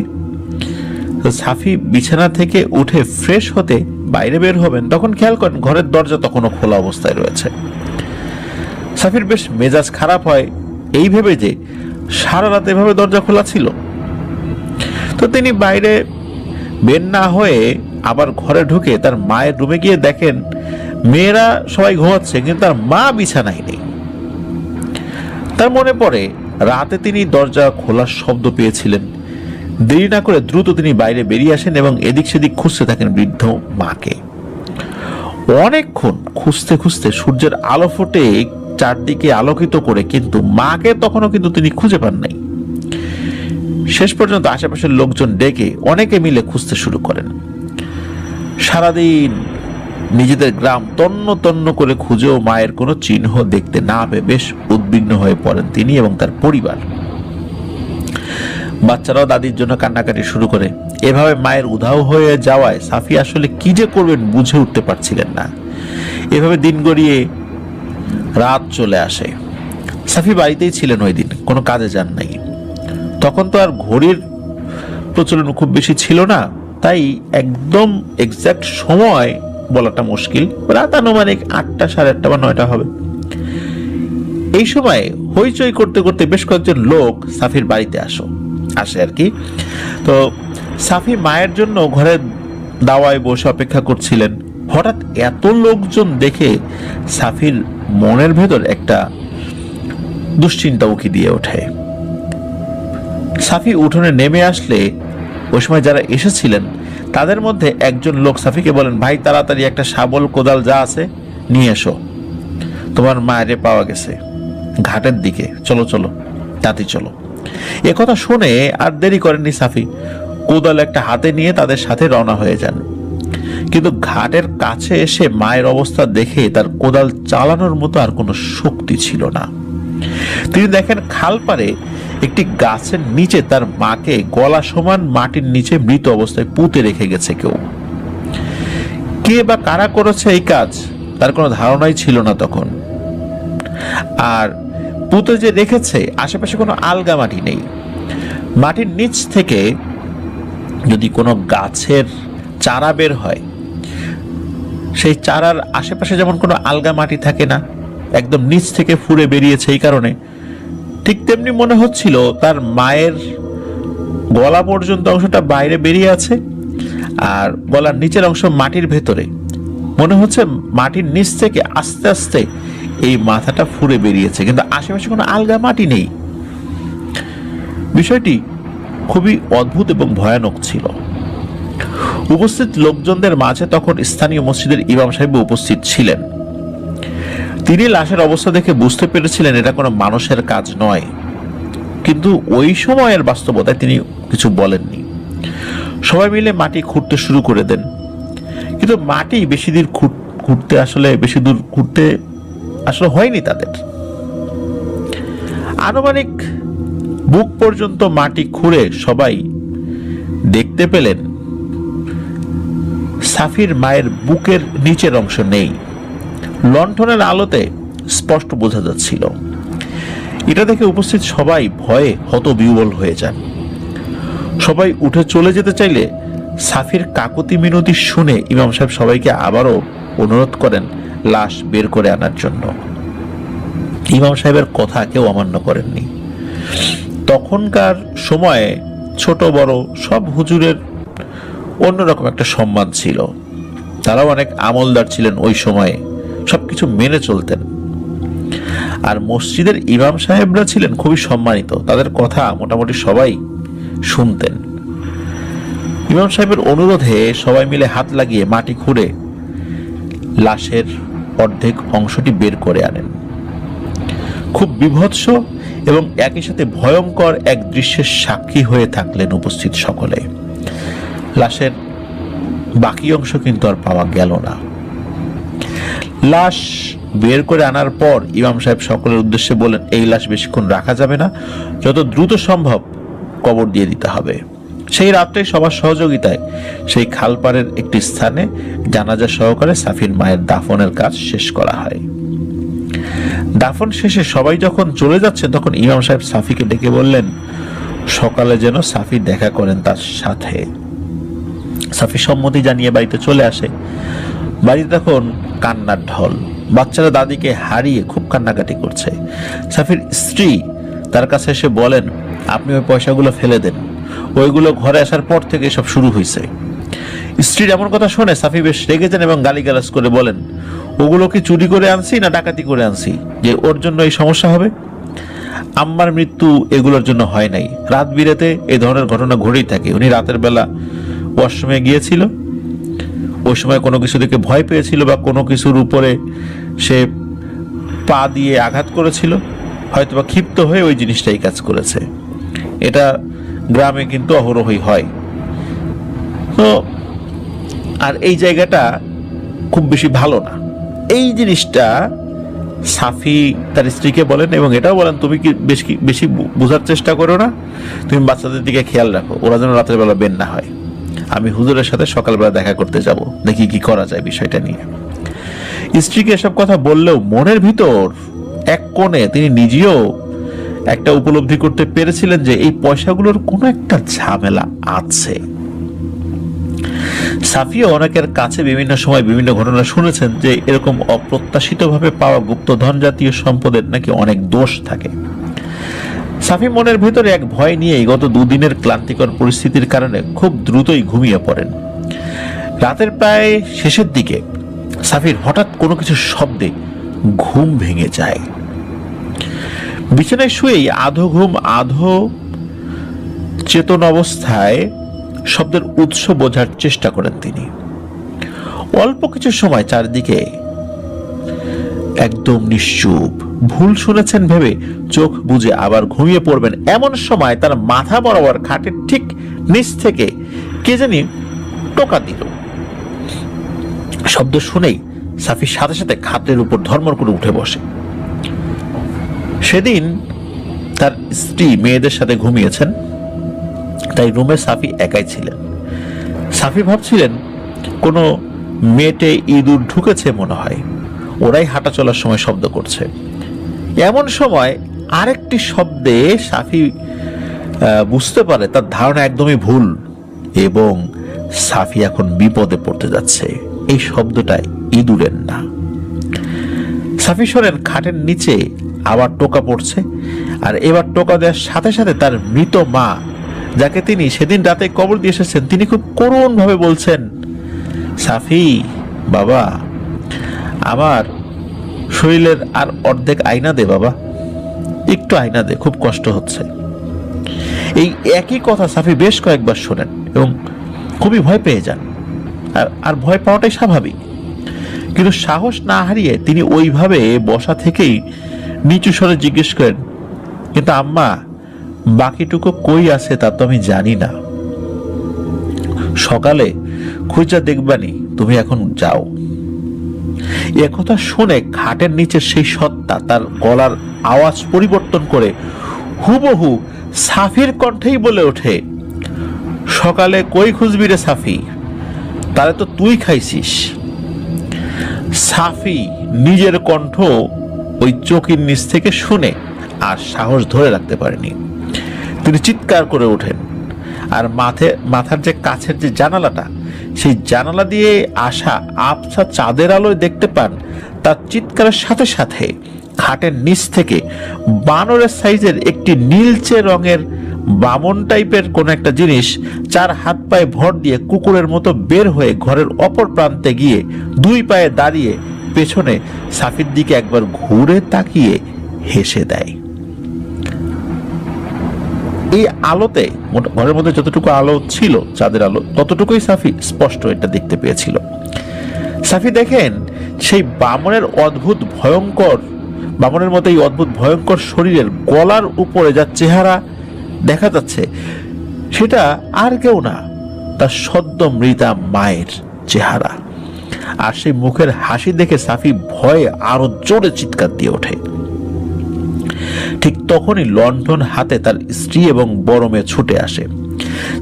তো সাফি বিছানা থেকে উঠে ফ্রেশ হতে বাইরে বের হবেন, তখন খেয়াল করেন ঘরের দরজা তখনও খোলা অবস্থায় রয়েছে। সাফির বেশ মেজাজ খারাপ হয় এই ভেবে যে সারা রাত এভাবে দরজা খোলা ছিল। তো তিনি বাইরে বের না হয়ে আবার ঘরে ঢুকে তার মায়ের রুমে গিয়ে দেখেন মেয়েরা সবাই ঘুমাচ্ছে, কিন্তু তার মা বিছানায় নেই। তার মনে পড়ে রাতে তিনি দরজা খোলার শব্দ পেয়েছিলেন। দেরি না করে দ্রুত তিনি বাইরে বেরিয়ে আসেন এবং এদিক সেদিক খুঁজতে থাকেন বৃদ্ধ মাকে। অনেকক্ষণ খুঁজতে খুঁজতে সূর্যের আলো ফোটে চারদিকে আলোকিত করে, কিন্তু মাকে তখনও কিন্তু তিনি খুঁজে পান নাই। শেষ পর্যন্ত আশেপাশের লোকজন ডেকে অনেকে মিলে খুঁজতে শুরু করেন। সারাদিন নিজেদের গ্রাম তন্ন তন্ন করে খুঁজেও মায়ের কোনো চিহ্ন দেখতে না পেয়ে বেশ উদ্বিগ্ন হয়ে পড়েন তিনি এবং তার পরিবার। বাচ্চারাও দাদির জন্য কান্নাকাটি শুরু করে। এভাবে মায়ের উধাও হয়ে যাওয়ায় সাফি আসলে কি যে করবেন বুঝে উঠতে পারছিলেন না। এভাবে দিন গড়িয়ে রাত চলে আসে। সাফি বাড়িতেই ছিলেন ওই দিন, কোনো কাজে যান নাই। তখন তো আর ঘড়ির প্রচলন খুব বেশি ছিল না, তাই একদম এক্সাক্ট সময় বলাটা মুশকিল। রাত আনুমানিক 8টা, 8:30 বা 9টা হবে। এই সময় হইচই করতে করতে বেশ কয়েকজন লোক সাফির বাড়িতে আসে আর কি। তো সাফি মায়ের জন্য ঘরের দাওয়ায় বসে অপেক্ষা করছিলেন। হঠাৎ এত লোকজন দেখে সাফির মনের ভেতর একটা দুশ্চিন্তা উকি দিয়ে ওঠে। সাফি উঠোনে নেমে আসলে ওই সময় যারা এসেছিলেন তাদের মধ্যে একজন লোক সাফিকে বলেন, ভাই তাড়াতাড়ি একটা শাবল কোদাল যা আছে নিয়ে এসো, তোমার মায়েরে পাওয়া গেছে ঘাটের দিকে, চলো চলো তাড়াতাড়ি চলো। একথা শুনে আর দেরি করেননি সাফি, কোদাল একটা হাতে নিয়ে তাদের সাথে রওনা হয়ে যান। কিন্তু ঘাটের কাছে এসে মায়ের অবস্থা দেখে তার কোদাল চালানোর মতো আর কোনো শক্তি ছিল না। তিনি দেখেন খাল পাড়ে একটি গাছের নিচে তার মাকে গলা সমান মাটির নিচে মৃত অবস্থায় পুঁতে রেখে গেছে কেউ। কে বা কারা করেছে এই কাজ তার কোনো ধারণাই ছিল না তখন। আর পুঁতে যে রেখেছে আশেপাশে কোনো আলগা মাটি নেই। মাটির নিচ থেকে যদি কোনো গাছের চারা বের হয়, সেই চারার আশেপাশে যেমন কোনো আলগা মাটি থাকে না, একদম নিচ থেকে ফুঁড়ে বেরিয়েছে, এই কারণে ঠিক তেমনি মনে হচ্ছিল তার মায়ের গলা পর্যন্ত অংশটা বাইরে বেরিয়ে আছে আর গলার নিচের অংশ মাটির ভেতরে। মনে হচ্ছে মাটির নিচ থেকে আস্তে আস্তে এই মাথাটা ফুঁড়ে বেরিয়েছে, কিন্তু আশেপাশে কোনো আলগা মাটি নেই। বিষয়টি খুবই অদ্ভুত এবং ভয়ানক ছিল। উপস্থিত লোকজনদের মাঝে তখন স্থানীয় মসজিদের ইমাম সাহেব উপস্থিত ছিলেন। তিনি লাশের অবস্থা দেখে বুঝতে পেরেছিলেন এটা কোনো মানুষের কাজ নয়, কিন্তু ওই সময়ের বাস্তবতায় তিনি কিছু বলেননি। সবাই মিলে মাটি খুঁড়তে শুরু করে দেন, কিন্তু মাটি বেশি দূর খুঁড়তে আসলে হয়নি তাদের। আনুমানিক বুক পর্যন্ত মাটি খুঁড়ে সবাই দেখতে পেলেন সাফির মায়ের বুকের নিচের অংশ নেই। লণ্ঠনের আলোতে স্পষ্ট বোঝা যাচ্ছিল। এটা দেখে উপস্থিত সবাই ভয়ে হতবিহ্বল হয়ে যান। সবাই উঠে চলে যেতে চাইলে সাফির কাকুতি মিনতি শুনে ইমাম সাহেব সবাইকে আবারও অনুরোধ করেন লাশ বের করে আনার জন্য। ইমাম সাহেবের কথা কেউ অমান্য করেননি। তখনকার সময়ে ছোট বড় সব হুজুরের অন্যরকম একটা সম্মান ছিল। তারাও অনেক আমলদার ছিলেন, ওই সময়ে সবকিছু মেনে চলতেন। আর মসজিদের ইমাম সাহেবরা ছিলেন খুবই সম্মানিত, তাদের কথা মোটামুটি সবাই শুনতেন। ইমাম সাহেবের অনুরোধে সবাই মিলে হাত লাগিয়ে মাটি খুঁড়ে লাশের অর্ধেক অংশটি বের করে আনেন। খুব বীভৎস এবং একই সাথে ভয়ঙ্কর এক দৃশ্যের সাক্ষী হয়ে থাকলেন উপস্থিত সকলে। লাশের বাকি অংশ কিন্তু আর পাওয়া গেল না। লাশ বের করে আনার পর ইমাম সাহেব সকলের উদ্দেশ্যে বলেন, এই লাশ বেশিক্ষণ রাখা যাবে না, যত দ্রুত সম্ভব কবর দিয়ে দিতে হবে। সেই রাত্রে সবার সহযোগিতায় সেই খালপাড়ের একটি স্থানে জানাজা সহকারে সাফির মায়ের দাফনের কাজ শেষ করা হয়। দাফন শেষে সবাই যখন চলে যাচ্ছেন তখন ইমাম সাহেব সাফিকে ডেকে বললেন সকালে যেন সাফি দেখা করেন তার সাথে। সাফি সম্মতি জানিয়ে বাড়িতে চলে আসে। বাড়িতে তখন কান্নার ঢল। বাচ্চারা দাদিকে হারিয়ে খুব কান্নাকাটি করছে। সাফির স্ত্রী তার কাছে এসে বলেন, আপনি ওই পয়সাগুলো ফেলে দেন, ওইগুলো ঘরে আসার পর থেকে সব শুরু হয়েছে। স্ত্রীর এমন কথা শুনে সাফি বেশ রেগে যান এবং গালিগালাজ করে বলেন, ওগুলো কি চুরি করে আনছি না ডাকাতি করে আনছি যে ওর জন্য এই সমস্যা হবে? আম্মার মৃত্যু এগুলোর জন্য হয় নাই। রাত বিরেতে এই ধরনের ঘটনা ঘটেই থাকে। উনি রাতের বেলা ওয়াশরুমে গিয়েছিল, ওই সময় কোনো কিছু দেখে ভয় পেয়েছিল বা কোনো কিছুর উপরে সে পা দিয়ে আঘাত করেছিল, হয়তোবা ক্ষিপ্ত হয়ে ওই জিনিসটাই কাজ করেছে। এটা গ্রামে কিন্তু অহরহই হয়। তো আর এই জায়গাটা খুব বেশি ভালো না। এই জিনিসটা সাফি তার স্ত্রীকে বলেন এবং এটাও বলেন, তুমি কি বেশি বোঝার চেষ্টা করো না, তুমি বাচ্চাদের দিকে খেয়াল রাখো, ওরা যেন রাতের বেলা বের না হয়। আমি হুজুরের সাথে সকালবেলা দেখা করতে যাব, দেখি কি করা যায় বিষয়টা নিয়ে। স্ত্রীকে এসব কথা বললেও মনের ভিতর এক কোণে তিনি নিজেও একটা উপলব্ধি করতে পেরেছিলেন যে এই পয়সাগুলোর কোনো একটা ঝামেলা আছে। সাফিও অনেকের কাছে বিভিন্ন সময় বিভিন্ন ঘটনা শুনেছেন যে এরকম অপ্রত্যাশিতভাবে পাওয়া গুপ্তধন জাতীয় সম্পদের নাকি অনেক দোষ থাকে। সাফি মনের ভেতরে এক ভয় নিয়ে গত দুদিনের ক্লান্তিকর পরিস্থিতির কারণে খুব দ্রুতই ঘুমিয়ে পড়েন। রাতের প্রায় শেষের দিকে সাফির হঠাৎ কোনো কিছু শব্দে ঘুম ভেঙে যায়। বিছানায় শুয়েই আধো ঘুম আধো চেতন অবস্থায় শব্দের উৎস বোঝার চেষ্টা করেন তিনি। অল্প কিছু সময় চারদিকে একদম নিশ্চুপ। ভুল শুনেছেন ভেবে চোখ বুজে আবার ঘুমিয়ে পড়বেন, এমন সময় তার মাথা বরাবর খাটের ঠিক নিচ থেকে কে জানি টোকা দিল। শব্দ শুনেই সাফির সাথে সাথে খাটের উপর ধর্মর করে উঠে বসে। সেদিন তার স্ত্রী মেয়েদের সাথে ঘুমিয়েছেন, তাই রুমে সাফি একাই ছিলেন। সাফি ভাবছিলেন কোনো মেটে ইঁদুর ঢুকেছে মনে হয়, ওরাই হাঁটা চলার সময় শব্দ করছে। এমন সময় আরেকটি শব্দে সাফি বুঝতে পারে তার ধারণা একদমই ভুল এবং সাফি এখন বিপদে পড়তে যাচ্ছে। এই শব্দটা ইঁদুরের না। সাফি শোনেন খাটের নিচে আবার টোকা পড়ছে, আর এবার টোকা দেওয়ার সাথে সাথে তার মৃত মা, যাকে তিনি সেদিন রাতে কবর দিয়ে এসেছেন, তিনি খুব করুণ ভাবে বলছেন, সাফি বাবা, আমার শরীরের আর অর্ধেক আয়না দে বাবা, একটু আয়না দে, খুব কষ্ট হচ্ছে। এই একই কথা সাফি বেশ কয়েকবার শোনেন এবং খুবই ভয় পেয়ে যান। আর ভয় পাওয়াটাই স্বাভাবিক। কিন্তু সাহস না হারিয়ে তিনি ওইভাবে বসা থেকেই নিচু স্বরে জিজ্ঞেস করেন, কিন্তু আম্মা বাকিটুকু কই আছে তা তো আমি জানি না। সকালে খুঁজা দেখবানি, তুমি এখন যাও। একথা শুনে খাটের নিচে সেই সত্তা তার গলার আওয়াজ পরিবর্তন করে হুবহু সাফির কণ্ঠেই বলে ওঠে, সকালে কই খুঁজবি রে সাফি, তারে তো তুই খাইছিস। সাফি নিজের কণ্ঠ ওই চৌকির নিচ থেকে শুনে আর সাহস ধরে রাখতে পারেনি। তিনি চিৎকার করে ওঠেন, আর মাথার যে কাছের যে জানালাটা, সেই জানালা দিয়ে আসা আবছা চাঁদের আলোয় দেখতে পান তার চিৎকারের সাথে সাথে খাটের নিচ থেকে বানরের সাইজের একটি নীলচে রঙের বামন টাইপের কোন একটা জিনিস 4 হাত পায়ে ভর দিয়ে কুকুরের মতো বের হয়ে ঘরের অপর প্রান্তে গিয়ে 2 পায়ে দাঁড়িয়ে পেছনে সাফির দিকে একবার ঘুরে তাকিয়ে হেসে দেয়। এই আলোতে ঘরের মধ্যে যতটুকু আলো ছিল, চাঁদের আলো, ততটুকুই সাফি স্পষ্ট এটা দেখতে পেয়েছিল। সাফি দেখেন সেই বামনের মতো এই অদ্ভুত ভয়ঙ্কর শরীরের গলার উপরে যা চেহারা দেখা যাচ্ছে সেটা আর কেউ না, তার সদ্য মৃতা মায়ের চেহারা। আর সেই মুখের হাসি দেখে সাফি ভয়ে আরো জোরে চিৎকার দিয়ে ওঠে। ঠিক তখনই লণ্ঠন হাতে তার স্ত্রী এবং বড় মেয়ে ছুটে আসে।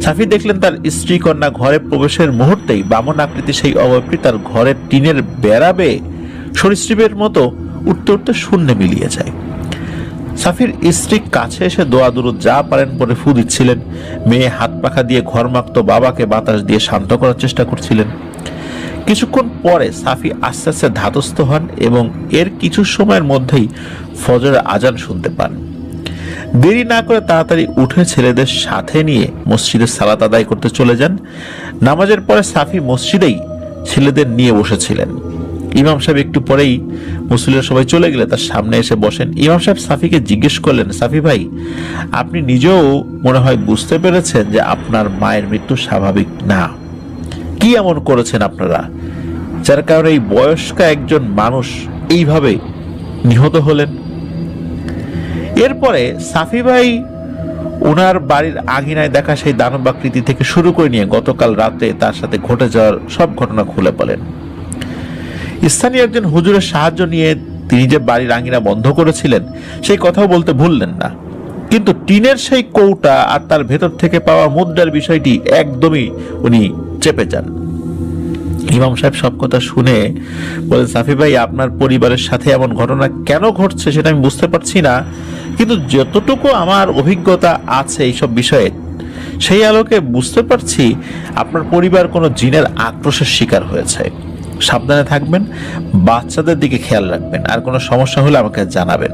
সাফি দেখলেন তার স্ত্রী কন্যা ঘরে প্রবেশের মুহূর্তেই বামন আকৃতি সেই অবয়বটি তার ঘরের টিনের বেড়া বেয়ে সরীসৃপের মতো উঠতে উঠতে শূন্যে মিলিয়ে যায়। সাফির স্ত্রী কাছে এসে দোয়া দুরুদ যা পারেন পরে ফু দিচ্ছিলেন। মেয়ে হাত পাখা দিয়ে ঘরমাক্ত বাবাকে বাতাস দিয়ে শান্ত করার চেষ্টা করছিলেন। কিছুক্ষণ পরে সাফি আস্তে আস্তে ধাতস্থ হন এবং এর কিছু সময়ের মধ্যেই ফজরের আজান শুনতে পান। দেরি না করে তাড়াতাড়ি উঠে ছেলেদের সাথে নিয়ে মসজিদের সালাত আদায় করতে চলে যান। নামাজের পরে সাফি মসজিদেই ছেলেদের নিয়ে বসেছিলেন। ইমাম সাহেব একটু পরেই মুসল্লিরা সবাই চলে গেলে তার সামনে এসে বসেন। ইমাম সাহেব সাফিকে জিজ্ঞেস করলেন, সাফি ভাই, আপনি নিজেও মনে হয় বুঝতে পেরেছেন যে আপনার মায়ের মৃত্যু স্বাভাবিক না। কি এমন করেছেন আপনারা যার কারণে এই বয়স্কা একজন মানুষ এইভাবে নিহত হলেন? এরপরে সাফি ভাই ওনার বাড়ির আঙিনায় দেখা সেই দানবাকৃতি থেকে শুরু করে নিয়ে গতকাল রাতে তার সাথে ঘটে যাওয়ার সব ঘটনা খুলে বলেন। স্থানীয় একজন হুজুরের সাহায্য নিয়ে তিনি যে বাড়ির আঙিনা বন্ধ করেছিলেন সেই কথাও বলতে ভুললেন না। কিন্তু টিনের সেই কৌটা আর তার ভেতর থেকে পাওয়া মুদ্রার বিষয়টি একদমই উনি চেপে যান। ইমাম সাহেব সব কথা শুনে বলেন, সাফি ভাই, আপনার পরিবারের সাথে এমন ঘটনা কেন ঘটছে সেটা আমি বুঝতে পারছি না, কিন্তু যতটুকু আমার অভিজ্ঞতা আছে এইসব বিষয়ে সেই আলোকে বুঝতে পারছি আপনার পরিবার কোনো জিনের আক্রোশের শিকার হয়েছে। সাবধানে থাকবেন, বাচ্চাদের দিকে খেয়াল রাখবেন, আর কোনো সমস্যা হলে আমাকে জানাবেন।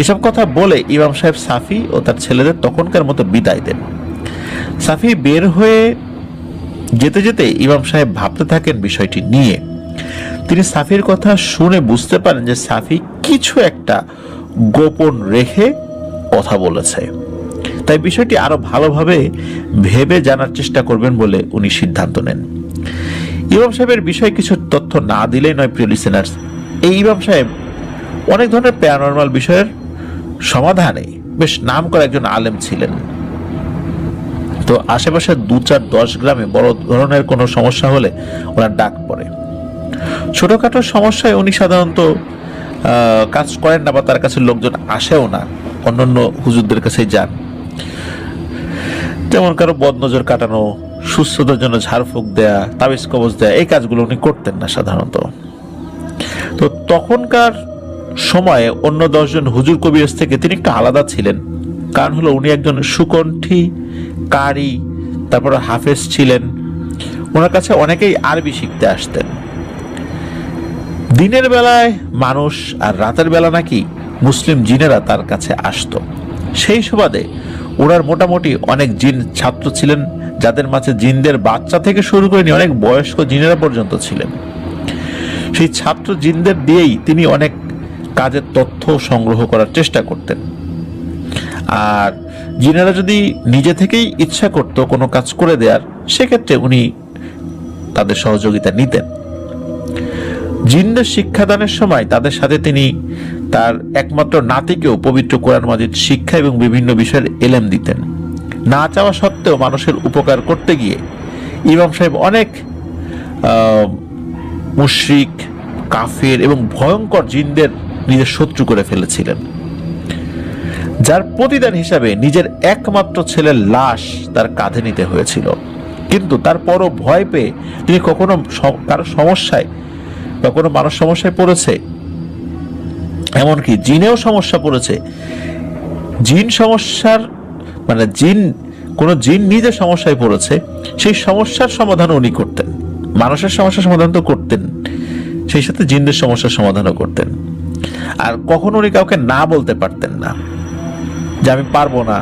এসব কথা বলে ইমাম সাহেব সাফি ও তার ছেলেদের তখনকার মতো বিদায় দেন। সাফি বের হয়ে যেতে যেতে ইমাম সাহেব ভাবতে থাকেন বিষয়টি নিয়ে। তিনি সাফির কথা শুনে বুঝতে পারেন যে সাফি কিছু একটা গোপন রেখে কথা বলেছে, তাই বিষয়টি আরো ভালোভাবে ভেবে জানার চেষ্টা করবেন বলে উনি সিদ্ধান্ত নেন। ইমাম সাহেবের বিষয়ে কিছু তথ্য না দিলেই নয়। প্রিয় লিসেনার্স, এই ইমাম সাহেব অনেক ধরনের প্যারানরমাল বিষয়ের সমাধানে বেশ নাম করা একজন আলেম ছিলেন। তো আশেপাশে 2-4-10 গ্রামে বড় ধরনের কোনো সমস্যা হলে ওনার ডাক পড়ে। ছোটখাটো সমস্যায় উনি সাধারণত কাজ করেন না বা তার কাছে লোকজন আসেও না, অন্যান্য হুজুরদের কাছে যান। যেমন কারো বদনজর কাটানো, সুস্থতার জন্য ঝাড়ফুঁক দেয়া, তাবিজ কবজ দেয়া, এই কাজগুলো উনি করতেন না সাধারণত। তো তখনকার সময়ে অন্য 10 জন হুজুর কবিরাজ থেকে তিনি একটু আলাদা ছিলেন। কারণ হলো উনি একজন সুকণ্ঠী কারি, তারপর হাফেজ ছিলেন। ওনার কাছে অনেকেই আরবি শিখতে আসতেন। দিনের বেলায় মানুষ আর রাতের বেলা নাকি মুসলিম জিনেরা তার কাছে আসতো। সেই সুবাদে ওনার মোটামুটি অনেক জিন ছাত্র ছিলেন, যাদের মাঝে জিনদের বাচ্চা থেকে শুরু করে নিয়ে অনেক বয়স্ক জিনেরা পর্যন্ত ছিলেন। সেই ছাত্র জিনদের দিয়েই তিনি অনেক কাজের তথ্য সংগ্রহ করার চেষ্টা করতেন। আর জিনেরা যদি নিজে থেকেই ইচ্ছা করতো কোনো কাজ করে দেওয়ার, সেক্ষেত্রে উনি তাদের সহযোগিতা নিতেন। জিনদের শিক্ষাদানের সময় তাদের সাথে তিনি তার একমাত্র নাতিকেও পবিত্র কোরআন মাজিদ শিক্ষা এবং বিভিন্ন বিষয়ের এলেম দিতেন। না চাওয়া সত্ত্বেও মানুষের উপকার করতে গিয়ে ইমাম সাহেব অনেক মুশরিক, কাফের এবং ভয়ঙ্কর জিনদের নিজের শত্রু করে ফেলেছিলেন, যার প্রতিদান হিসাবে নিজের একমাত্র ছেলের লাশ তার কাঁধে নিতে হয়েছিল। কিন্তু তারপরও ভয় পেয়ে তিনি কখনো কারো সমস্যায় বা কোনো মানুষ সমস্যায় পড়েছে, এমনকি জিনেও সমস্যা পড়েছে, জিন সমস্যার মানে কোনো জিন নিজে সমস্যায় পড়েছে, সেই সমস্যার সমাধান উনি করতেন। মানুষের সমস্যার সমাধান তো করতেন, সেই সাথে জিনদের সমস্যার সমাধানও করতেন। আর কখনো উনি কাউকে না বলতে পারতেন না যে আমি পারবো না,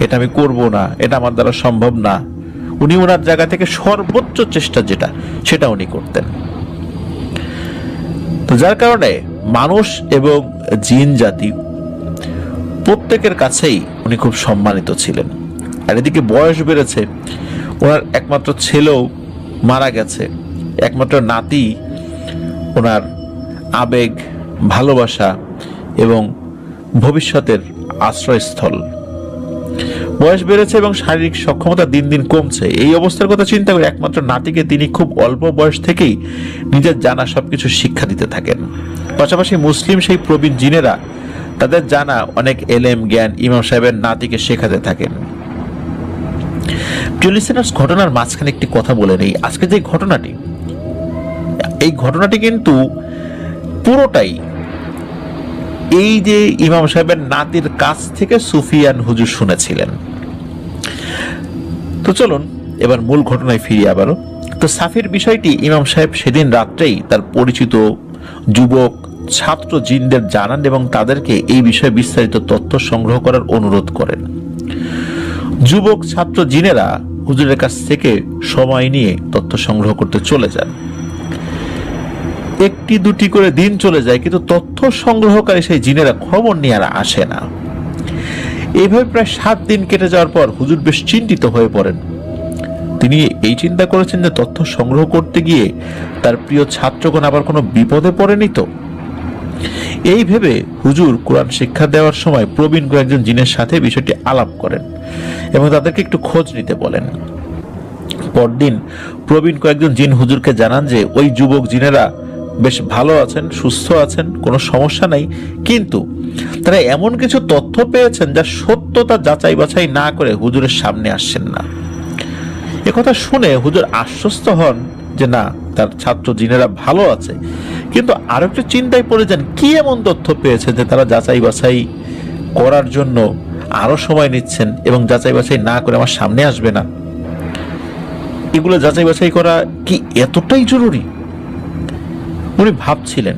এটা আমি করব না, এটা আমার দ্বারা সম্ভব না। উনি ওনার জায়গা থেকে সর্বোচ্চ চেষ্টা যেটা সেটা উনি করতেন। তো যার কারণে মানুষ এবং জিন জাতি প্রত্যেকের কাছেই উনি খুব সম্মানিত ছিলেন। আর এদিকে বয়স বেড়েছে, ওনার একমাত্র ছেলেও মারা গেছে, একমাত্র নাতি ওনার আবেগ, ভালোবাসা এবং ভবিষ্যতের আশ্রয়স্থল। বয়স বেড়েছে এবং শারীরিক সক্ষমতা দিন দিন কমছে। এই অবস্থার কথা চিন্তা করে একমাত্র নাতিকে তিনি খুব অল্প বয়স থেকেই নিজের জানা সবকিছু শিক্ষা দিতে থাকেন। পাশাপাশি মুসলিম সেই প্রবীণ জিনেরা তাদের জানা অনেক এলেম জ্ঞান ইমাম সাহেবের নাতিকে শেখাতে থাকেন। ঘটনার মাঝখানে একটি কথা বলে নেই। আজকে যে ঘটনাটি, এই ঘটনাটি কিন্তু পুরোটাই এই যে ইমাম সাহেবের নাতির কাছ থেকে সুফিয়ান হুজুর শুনেছিলেন। তো চলুন এবার মূল ঘটনায় ফিরি আবারও। তো সাফির বিষয়টি ইমাম সাহেব সেদিন রাত্রেই তার পরিচিত যুবক ছাত্র জিনদের জানান এবং তাদেরকে এই বিষয়ে বিস্তারিত তথ্য সংগ্রহ করার অনুরোধ করেন। যুবক ছাত্র জিনেরা হুজুরের কাছ থেকে সময় নিয়ে তথ্য সংগ্রহ করতে চলে যান। একটি দুটি করে দিন চলে যায়, কিন্তু তথ্য সংগ্রহকারী সেই জিনেরা খবর নিয়ে আর আসে না। এইভাবে প্রায় 7 দিন কেটে যাওয়ার পর হুজুর বেশ চিন্তিত হয়ে পড়েন। তিনি এই চিন্তা করেছেন যে তথ্য সংগ্রহ করতে গিয়ে তার প্রিয় ছাত্রগণ আবার কোনো বিপদে পড়েনি তো। এই ভেবে হুজুর কোরআন শিক্ষা দেওয়ার সময় প্রবীণ কয়েকজন জিনের সাথে বিষয়টি আলাপ করেন এবং তাদেরকে একটু খোঁজ নিতে বলেন। পরদিন প্রবীণ কয়েকজন জিন হুজুরকে জানান যে ওই যুবক জিনেরা বেশ ভালো আছেন, সুস্থ আছেন, কোনো সমস্যা নাই, কিন্তু তারা এমন কিছু তথ্য পেয়েছেন যা সত্যতা যাচাই বাছাই না করে হুজুরের সামনে আসছেন না। একথা শুনে হুজুর আশ্বস্ত হন যে না, তার ছাত্র জিনেরা ভালো আছে, কিন্তু আরো একটু চিন্তায় পড়ে যান কি এমন তথ্য পেয়েছে যে তারা যাচাই বাছাই করার জন্য আরো সময় নিচ্ছেন এবং যাচাই বাছাই না করে আমার সামনে আসবে না। এগুলো যাচাই বাছাই করা কি এতটাই জরুরি? উনি ভাবছিলেন,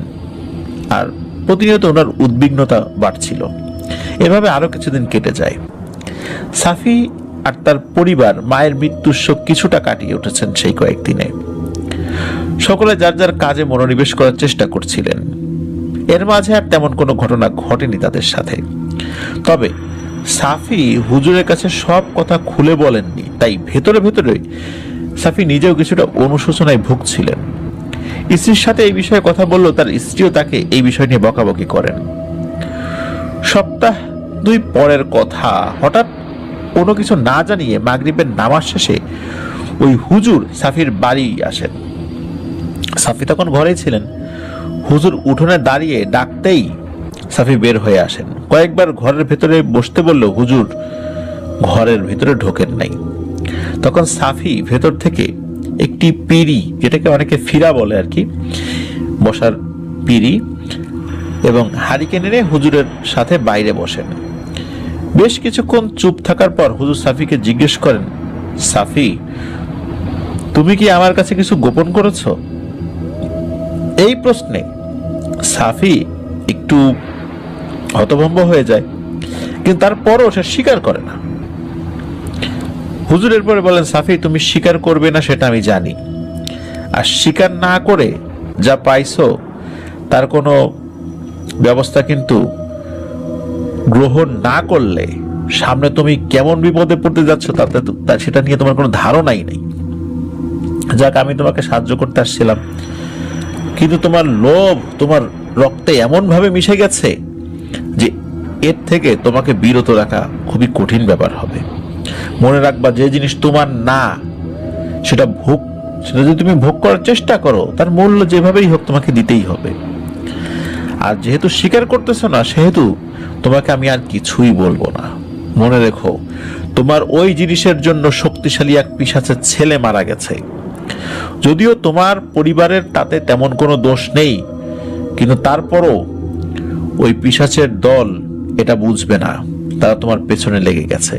আর প্রতিনিয়ত ওনার উদ্বিগ্নতা বাড়ছিল। এভাবে আরো কিছুদিন কেটে যায়। সাফি আর তার পরিবার মায়ের মৃত্যুর শোক কিছুটা কাটিয়ে উঠেছেন সেই কয়েকদিনে। সকলে যার যার কাজে মনোনিবেশ করার চেষ্টা করছিলেন। এর মাঝে আর তেমন কোনো ঘটনা ঘটেনি তাদের সাথে। তবে সাফি হুজুরের কাছে সব কথা খুলে বলেননি, তাই ভেতরে ভেতরে সাফি নিজেও কিছুটা অনুশোচনায় ভুগছিলেন। স্ত্রীর সাথে এই বিষয়ে কথা বললেও তার স্ত্রীও তাকে এই বিষয় নিয়ে বকাবকি করেন। সপ্তাহ 2 পরের কথা, হঠাৎ কোনো কিছু না জানিয়ে মাগরিবের নামাজ শেষে ওই হুজুর সাফির বাড়ি আসেন। সাফি তখন ঘরেই ছিলেন। হুজুর উঠোনে দাঁড়িয়ে ডাকতেই সাফি বের হয়ে আসেন। কয়েকবার ঘরের ভেতরে বসতে বলল, হুজুর ঘরের ভেতরে ঢোকেন নাই। তখন সাফি ভেতর থেকে একটি পিঁড়ি, যেটাকে অনেকে ফিরা বলে আর কি, বসার পিঁড়ি এবং হারিকেন এনে হুজুরের সাথে বাইরে বসেন। বেশ কিছুক্ষণ চুপ থাকার পর হুজুর সাফিকে জিজ্ঞেস করেন, সাফি, তুমি কি আমার কাছে কিছু গোপন করেছ? এই প্রশ্নে সাফি একটু হতভম্ব হয়ে যায়, কিন্তু তারপরও সে স্বীকার করে না। হুজুর এরপরে বলেন, সাফি, তুমি স্বীকার করবে না সেটা আমি জানি, আর স্বীকার না করে যা পাইছো তার কোনো ব্যবস্থা কিন্তু গ্রহণ না করলে সামনে তুমি কেমন বিপদে পড়তে যাচ্ছ তাতে সেটা নিয়ে তোমার কোনো ধারণাই নেই। যাক, আমি তোমাকে সাহায্য করতে আসছিলাম, কিন্তু তোমার লোভ তোমার রক্তে এমন ভাবে মিশে গেছে যে এর থেকে তোমাকে বিরত রাখা খুবই কঠিন ব্যাপার হবে। মনে রাখবা, যে জিনিস তোমার না সেটা যদি তুমি ভোগ করার চেষ্টা করো, তার মূল্য যেভাবেই হোক তোমাকে দিতেই হবে। আর যেহেতু স্বীকার করতেছ না, সেহেতু তোমাকে আমি আর কিছুই বলবো না। মনে রেখো, তোমার ওই জিনিসের জন্য শক্তিশালী এক পিশাচের ছেলে মারা গেছে। যদিও তোমার পরিবারের তাতে তেমন কোনো দোষ নেই, কিন্তু তারপরও ওই পিশাচের দল এটা বুঝবে না, তারা তোমার পেছনে লেগে গেছে।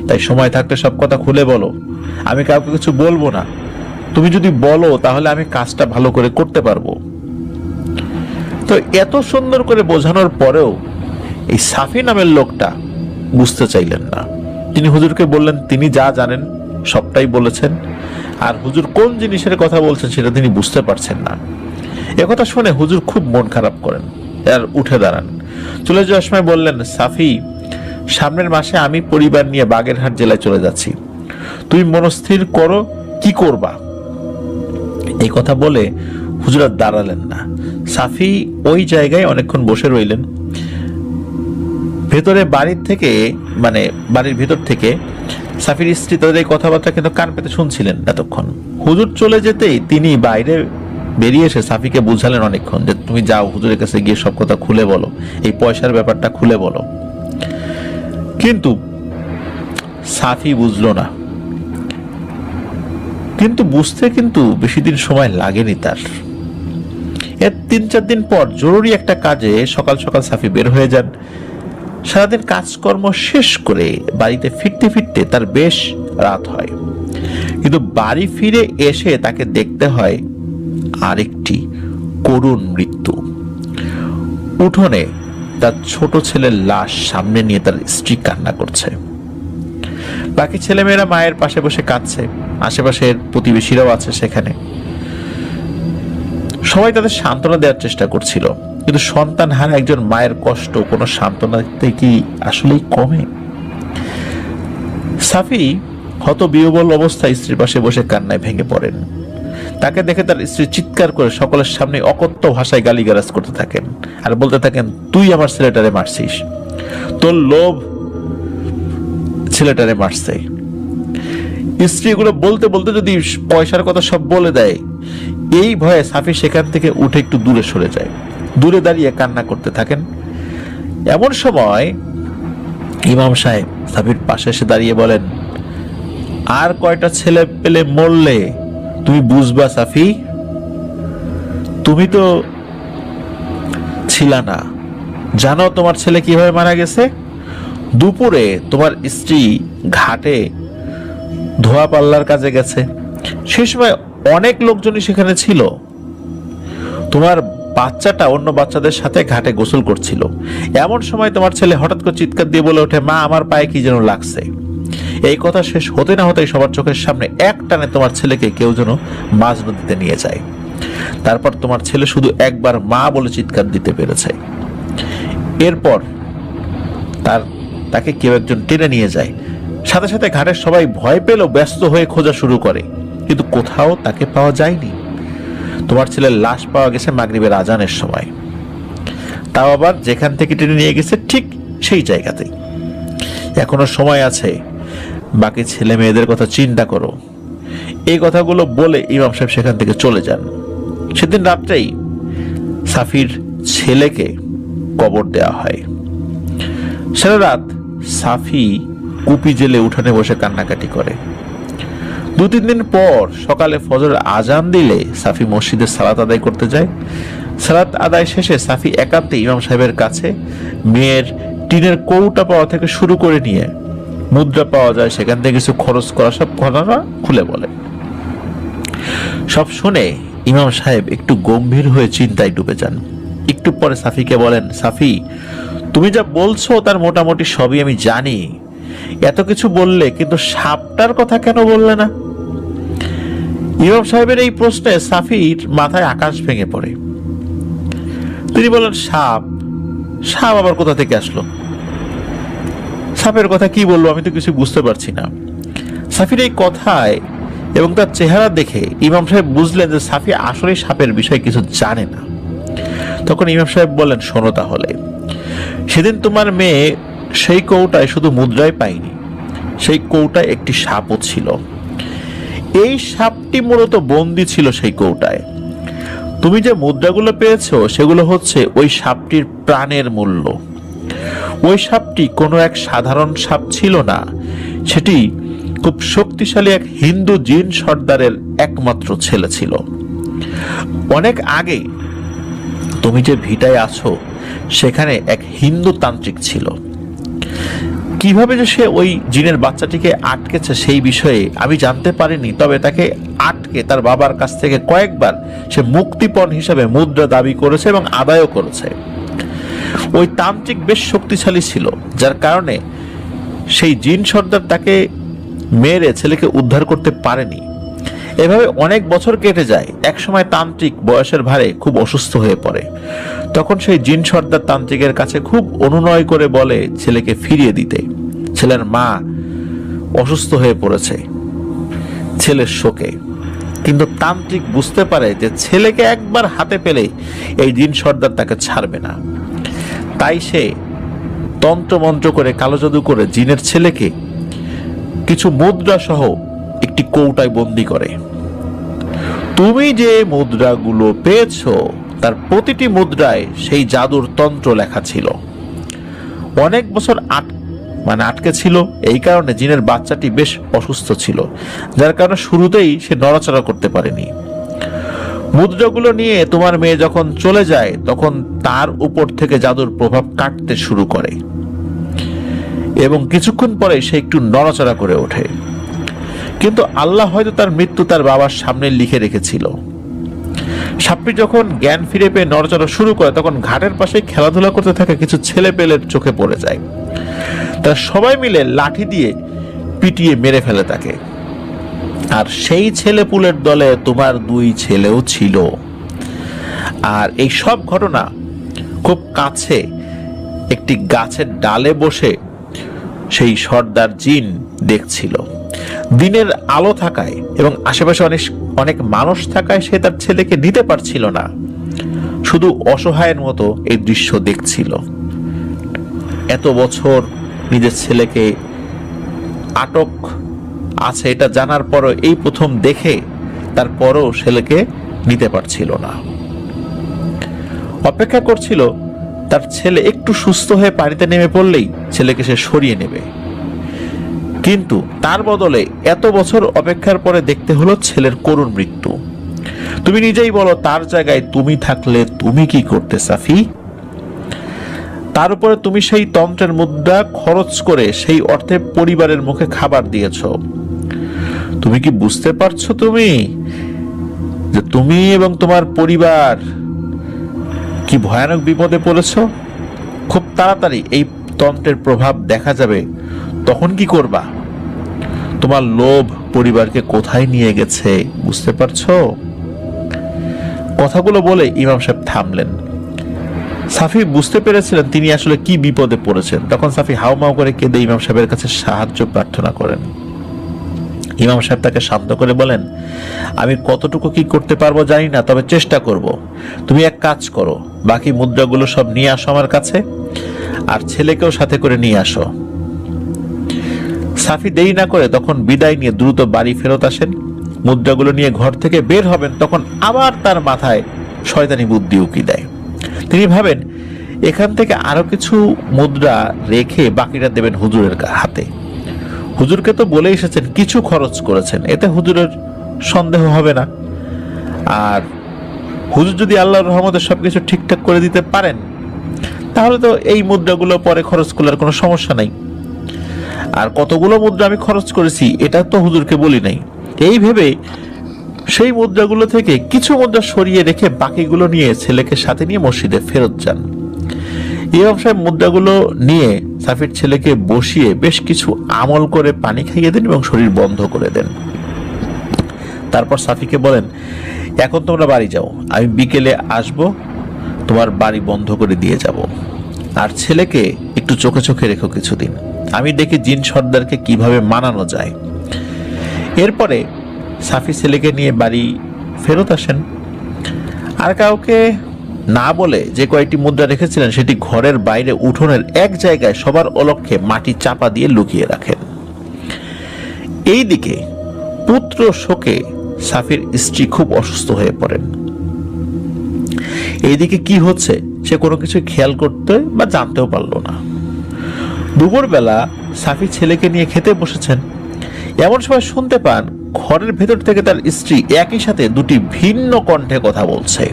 তাই সময় থাকতে সব কথা খুলে বলো, আমি কাউকে কিছু বলবো না। তুমি যদি বলো তাহলে আমি কাজটা ভালো করে করতে পারবো। তো এত সুন্দর করে বোঝানোর পরেও এই সাফি নামের লোকটা বুঝতে চাইলেন না। তিনি হুজুরকে বললেন তিনি যা জানেন সবটাই বলেছেন, আর হুজুর কোন জিনিসের কথা বলছেন সেটা তিনি বুঝতে পারছেন না। একথা শুনে হুজুর খুব মন খারাপ করেন আর উঠে দাঁড়ান। চলে যাওয়ার সময় বললেন, সাফি, সামনের মাসে আমি পরিবার নিয়ে বাগেরহাট জেলায় চলে যাচ্ছি, তুমি মনস্থির করো কি করবা। এই কথা বলে হুজুর আর দাঁড়ালেন না। সাফি ওই জায়গায় অনেকক্ষণ বসে রইলেন। ভেতরে বাড়ির ভিতর থেকে সাফির স্ত্রী তাদের এই কথাবার্তা কিন্তু কান পেতে শুনছিলেন এতক্ষণ। হুজুর চলে যেতেই তিনি বাইরে বেরিয়ে এসে সাফিকে বুঝালেন অনেকক্ষণ যে তুমি যাও, হুজুরের কাছে গিয়ে সব কথা খুলে বলো, এই পয়সার ব্যাপারটা খুলে বলো। কিন্তু সাফি বুঝলো না। কিন্তু বুঝতে বেশি দিন সময় লাগেনি তার। এর 3-4 দিন পর জরুরি একটা কাজে সকাল সকাল সাফি বের হয়ে যান। সারাদিন কাজকর্ম শেষ করে বাড়িতে ফিরতে ফিরতে তার বেশ রাত হয়। কিন্তু বাড়ি ফিরে এসে তাকে দেখতে হয় আরেকটি করুণ মৃত্যু। উঠোনে তার ছোট ছেলের লাশ সামনে নিয়ে তার স্ত্রী কান্না করছে। বাকি ছেলেমেয়েরা মায়ের পাশে বসে কাঁদছে, আশেপাশের প্রতিবেশীরাও আছে সেখানে। সবাই তাদের সান্ত্বনা দেওয়ার চেষ্টা করছিল, কিন্তু সন্তান হারা একজন মায়ের কষ্ট কোনো সান্ত্বনাতে কি আসলেই কমে? সাফি হতবিহ্বল অবস্থায় স্ত্রীর পাশে বসে কান্নায় ভেঙে পড়েন। তাকে দেখে তার স্ত্রী চিৎকার করে সকলের সামনে অকথ্য ভাষায় গালিগালাজ করতে থাকেন আর বলতে থাকেন, তুই আমার ছেলেটারে মারছিস, তোর লোভ ছেলেটারে মারছে। স্ত্রী এগুলো বলতে বলতে যদি পয়সার কথা সব বলে দেয়, এই ভয়ে সাফি সেখান থেকে উঠে একটু দূরে সরে যায়। দূরে দাঁড়িয়ে কান্না করতে থাকেন। এমন সময় ইমাম সাহেব সাফির পাশে এসে দাঁড়িয়ে বলেন, আর কয়টা ছেলে পেলে মরলে তুমি বুঝবা সাফি? তুমি তো ছিলা না, জানো তোমার ছেলে কিভাবে মারা গেছে? দুপুরে তোমার স্ত্রী ঘাটে ধোয়া পাল্লার কাজে গেছে, সে সময় অনেক লোকজনই সেখানে ছিল। তোমার বাচ্চাটা অন্য বাচ্চাদের সাথে ঘাটে গোসল করছিল। এমন সময় তোমার ছেলে হঠাৎ করে চিৎকার দিয়ে বলে ওঠে, মা, আমার পায়ে কি যেন লাগছে। এই কথা শেষ হতে না হতেই সবার চোখের সামনে এক টানে তোমার ছেলেকে কেউ যেন মাঝ নদীতে নিয়ে যায়। তারপর তোমার ছেলে শুধু একবার মা বলে চিৎকার দিতে পেরেছে। এরপর তাকে কেউ একজন টেনে নিয়ে যায়। সাথে সাথে ঘাটের সবাই ভয় পেল, ব্যস্ত হয়ে খোঁজা শুরু করে, কিন্তু কোথাও তাকে পাওয়া যায়নি। তোমার ছেলের লাশ পাওয়া গেছে মাগরিবের আজানের সময়, তাও আবার যেখান থেকে টেনে নিয়ে গেছে ঠিক সেই জায়গাতেই। এখনো সময় আছে, বাকি ছেলে মেয়েদের কথা চিন্তা করো। এই কথাগুলো বলে ইমাম সাহেব সেখান থেকে চলে যান। সেদিন রাত্রেই সাফির ছেলেকে কবর দেওয়া হয়। সারা রাত সাফি কুপি জেলে উঠানে বসে কান্নাকাটি করে। 2-3 দিন পর সকালে ফজরের আজান দিলে সাফি মসজিদে সালাত আদায় করতে যায়। সালাত আদায় শেষে সাফি একান্তে ইমাম সাহেবের কাছে মেয়ের টিনের কৌটা পাওয়া থেকে শুরু করে নিয়ে মুদ্রা পাওয়া যায় সেখান থেকে কিছু খরচ করা সব ঘটনা খুলে বলে। সব শুনে ইমাম সাহেব একটু গম্ভীর হয়ে চিন্তায় ডুবে যান। একটু পরে সাফিকে বলেন, সাফি, তুমি যা বলছো তার মোটামুটি সবই আমি জানি। এত কিছু বললে কিন্তু সাপটার কথা কেন বললে না? ইমাম সাহেবের এই প্রশ্নে সাফির মাথায় আকাশ ভেঙে পড়ে। তিনি বলেন, সাপ? সাপ আবার কোথা থেকে আসলো? সাপের কথা কি বলবো, আমি তো কিছু বুঝতে পারছি না। সাফির এই কথায় এবং তার চেহারা দেখে ইমাম সাহেব বুঝলেন যে সাফি আসলে সাপের বিষয়ে কিছু জানে না। তখন ইমাম সাহেব বললেন, শোনো তাহলে, সেদিন তোমার মেয়ে সেই কৌটায় শুধু মুদ্রাই পায়নি, সেই কৌটায় একটি সাপও ছিল। এই সাপটি মূলত বন্দী ছিল সেই কৌটায়। তুমি যে মুদ্রাগুলো পেয়েছো সেগুলো হচ্ছে ওই সাপটির প্রাণের মূল্য। ওই সাপটি কোনো এক সাধারণ সাপ ছিল না, সেটি খুব শক্তিশালী এক হিন্দু জিন সর্দারের একমাত্র ছেলে ছিল। অনেক আগে তুমি যে ভিটায় আছো সেখানে এক হিন্দু তান্ত্রিক ছিল। কিভাবে যে সে ওই জিনের বাচ্চাটিকে আটকেছে সেই বিষয়ে আমি জানতে পারিনি, তবে তাকে আটকে তার বাবার কাছ থেকে কয়েকবার সে মুক্তিপণ হিসেবে মুদ্রা দাবি করেছে এবং আদায়ও করেছে। ওই তান্ত্রিক বেশ শক্তিশালী ছিল, যার কারণে সেই জিন সর্দার তাকে মেরে ছেলেকে উদ্ধার করতে পারেনি। এভাবে অনেক বছর কেটে যায়। একসময় তান্ত্রিক বয়সের ভারে খুব অসুস্থ হয়ে পড়ে। তখন সেই জিন সর্দার তান্ত্রিকের কাছে খুব অনুনয় করে বলে ছেলেকে ফিরিয়ে দিতে। ছেলের মা অসুস্থ হয়ে পড়েছে ছেলের শোকে, কিন্তু তান্ত্রিক বুঝতে পারে যে ছেলেকে একবার হাতে পেলে এই জিন সর্দার তাকে ছাড়বে না। তাই সে তন্ত্রমন্ত্র করে, কালো জাদু করে জিনের ছেলেকে কিছু মুদ্রা সহ একটি কৌটায় বন্দী করে। তুমি যে মুদ্রাগুলো পেয়েছো তার প্রতিটি মুদ্রায় সেই জাদুর তন্ত্র লেখা ছিল। অনেক বছর আটকে ছিল। এই কারণে জিনের বাচ্চাটি বেশ অসুস্থ ছিল, যার কারণে শুরুতেই সে নড়াচড়া করতে পারেনি। মুদ্রাগুলো নিয়ে তোমার মেয়ে যখন চলে যায় তখন তার উপর থেকে জাদুর প্রভাব কাটতে শুরু করে এবং কিছুক্ষণ পরে সে একটু নড়াচড়া করে ওঠে। কিন্তু আল্লাহ হয়তো তার মৃত্যু তার বাবার সামনে লিখে রেখেছিল। সাপটি যখন জ্ঞান ফিরে পেয়ে নড়াচড়া শুরু করে তখন ঘাটের পাশে খেলাধুলা করতে থাকা কিছু ছেলে পেলের চোখে পড়ে যায়। তারা সবাই মিলে লাঠি দিয়ে পিটিয়ে মেরে ফেলে তাকে। আর সেই ছেলেপুলের দলে তোমার 2 ছেলেও ছিল। আর এই সব ঘটনা খুব কাছে একটি গাছের ডালে বসে সেই সর্দার জিন দেখছিল। দিনের আলো থাকায় এবং আশেপাশে অনেক মানুষ থাকায় সে তার ছেলেকে নিতে পারছিল না, শুধু অসহায়ের মতো এই দৃশ্য দেখছিল। এত বছর নিজের ছেলেকে আটক আছে এটা জানার পরও, এই প্রথম দেখে তারপরও ছেলেকে নিতে পারছিল না। অপেক্ষা করছিল তার ছেলে একটু সুস্থ হয়ে পানিতে নেমে পড়লেই ছেলেকে সে সরিয়ে নেবে। কিন্তু তার বদলে এত বছর অপেক্ষার পরে দেখতে হলো ছেলের করুণ মৃত্যু। তুমি নিজেই বলো, তার জায়গায় তুমি থাকলে তুমি কি করতে সাফি? তার উপরে তুমি সেই তন্ত্রের মুদ্রা খরচ করে সেই অর্থে পরিবারের মুখে খাবার দিয়েছ। তুমি কি বুঝতে পারছো তুমি যে তুমি এবং তোমার পরিবার কি ভয়ানক বিপদে পড়েছ? খুব তাড়াতাড়ি এই তন্ত্রের প্রভাব দেখা যাবে, তখন কি করবা? তোমার লোভ পরিবারকে কোথায় নিয়ে গেছে বুঝতে পারছো? কথাগুলো বলে ইমাম সাহেব থামলেন। সাফি বুঝতে পেরেছিলেন তিনি আসলে কি বিপদে পড়েছেন। তখন সাফি হাউমাউ করে কেঁদে ইমাম সাহেবের কাছে সাহায্য প্রার্থনা করেন। ইমাম সাহেব তাকে শান্ত করে বলেন, আমি কতটুকু কি করতে পারবো জানি না, তবে চেষ্টা করব। তুমি এক কাজ করো, বাকি মুদ্রাগুলো সব নিয়ে আসো আমার কাছে, আর ছেলেকেও সাথে করে নিয়ে আসো। সাফি দেরি না করে তখন বিদায় নিয়ে দ্রুত বাড়ি ফেরত আসেন। মুদ্রাগুলো নিয়ে ঘর থেকে বের হবেন, তখন আবার তার মাথায় শয়তানি বুদ্ধি উকি দেয়। তিনি ভাবেন এখান থেকে আরো কিছু মুদ্রা রেখে বাকিটা দেবেন হুজুরের হাতে। হুজুরকে তো বলে এসেছেন কিছু খরচ করেছেন, এতে হুজুরের সন্দেহ হবে না। আর হুজুর যদি আল্লাহর রহমতে সবকিছু ঠিকঠাক করে দিতে পারেন তাহলে তো এই মুদ্রাগুলো পরে খরচ করার কোনো সমস্যা নাই। আর কতগুলো মুদ্রা আমি খরচ করেছি এটা তো হুজুরকে বলি নাই। এই ভেবে সেই মুদ্রাগুলো থেকে কিছু মুদ্রা সরিয়ে রেখে বাকিগুলো নিয়ে ছেলেকে সাথে নিয়ে মসজিদে ফেরত যান। ইমাম সাহেব মুদ্রাগুলো নিয়ে সাফির ছেলেকে বসিয়ে বেশ কিছু আমল করে পানি খাইয়ে দেন এবং শরীর বন্ধ করে দেন। তারপর সাফিকে বলেন, এখন তোমরা বাড়ি যাও, আমি বিকেলে আসব, তোমার বাড়ি বন্ধ করে দিয়ে যাব। আর ছেলেকে একটু চোখে চোখে রেখো কিছুদিন, আমি দেখি জিন সর্দারকে কিভাবে মানানো যায়। এরপরে সাফি ছেলেকে নিয়ে বাড়ি ফেরত আসেন। আর কাউকে না বলে যে কয়েকটি মুদ্রা রেখেছিলেন সেটি ঘরের বাইরে উঠোনের এক জায়গায় সবার অলক্ষ্যে মাটি চাপা দিয়ে লুকিয়ে রাখেন। এইদিকে পুত্র শোকে সাফির স্ত্রী খুব অসুস্থ হয়ে পড়েন। এইদিকে কি হচ্ছে সে কোনো কিছু খেয়াল করতে বা জানতেও পারল না। দুপুরবেলা সাফি ছেলেকে নিয়ে খেতে বসেছেন, এমন সময় শুনতে পান ঘরের ভেতর থেকে তার স্ত্রী একই সাথে দুটি ভিন্ন কণ্ঠে কথা বলছে।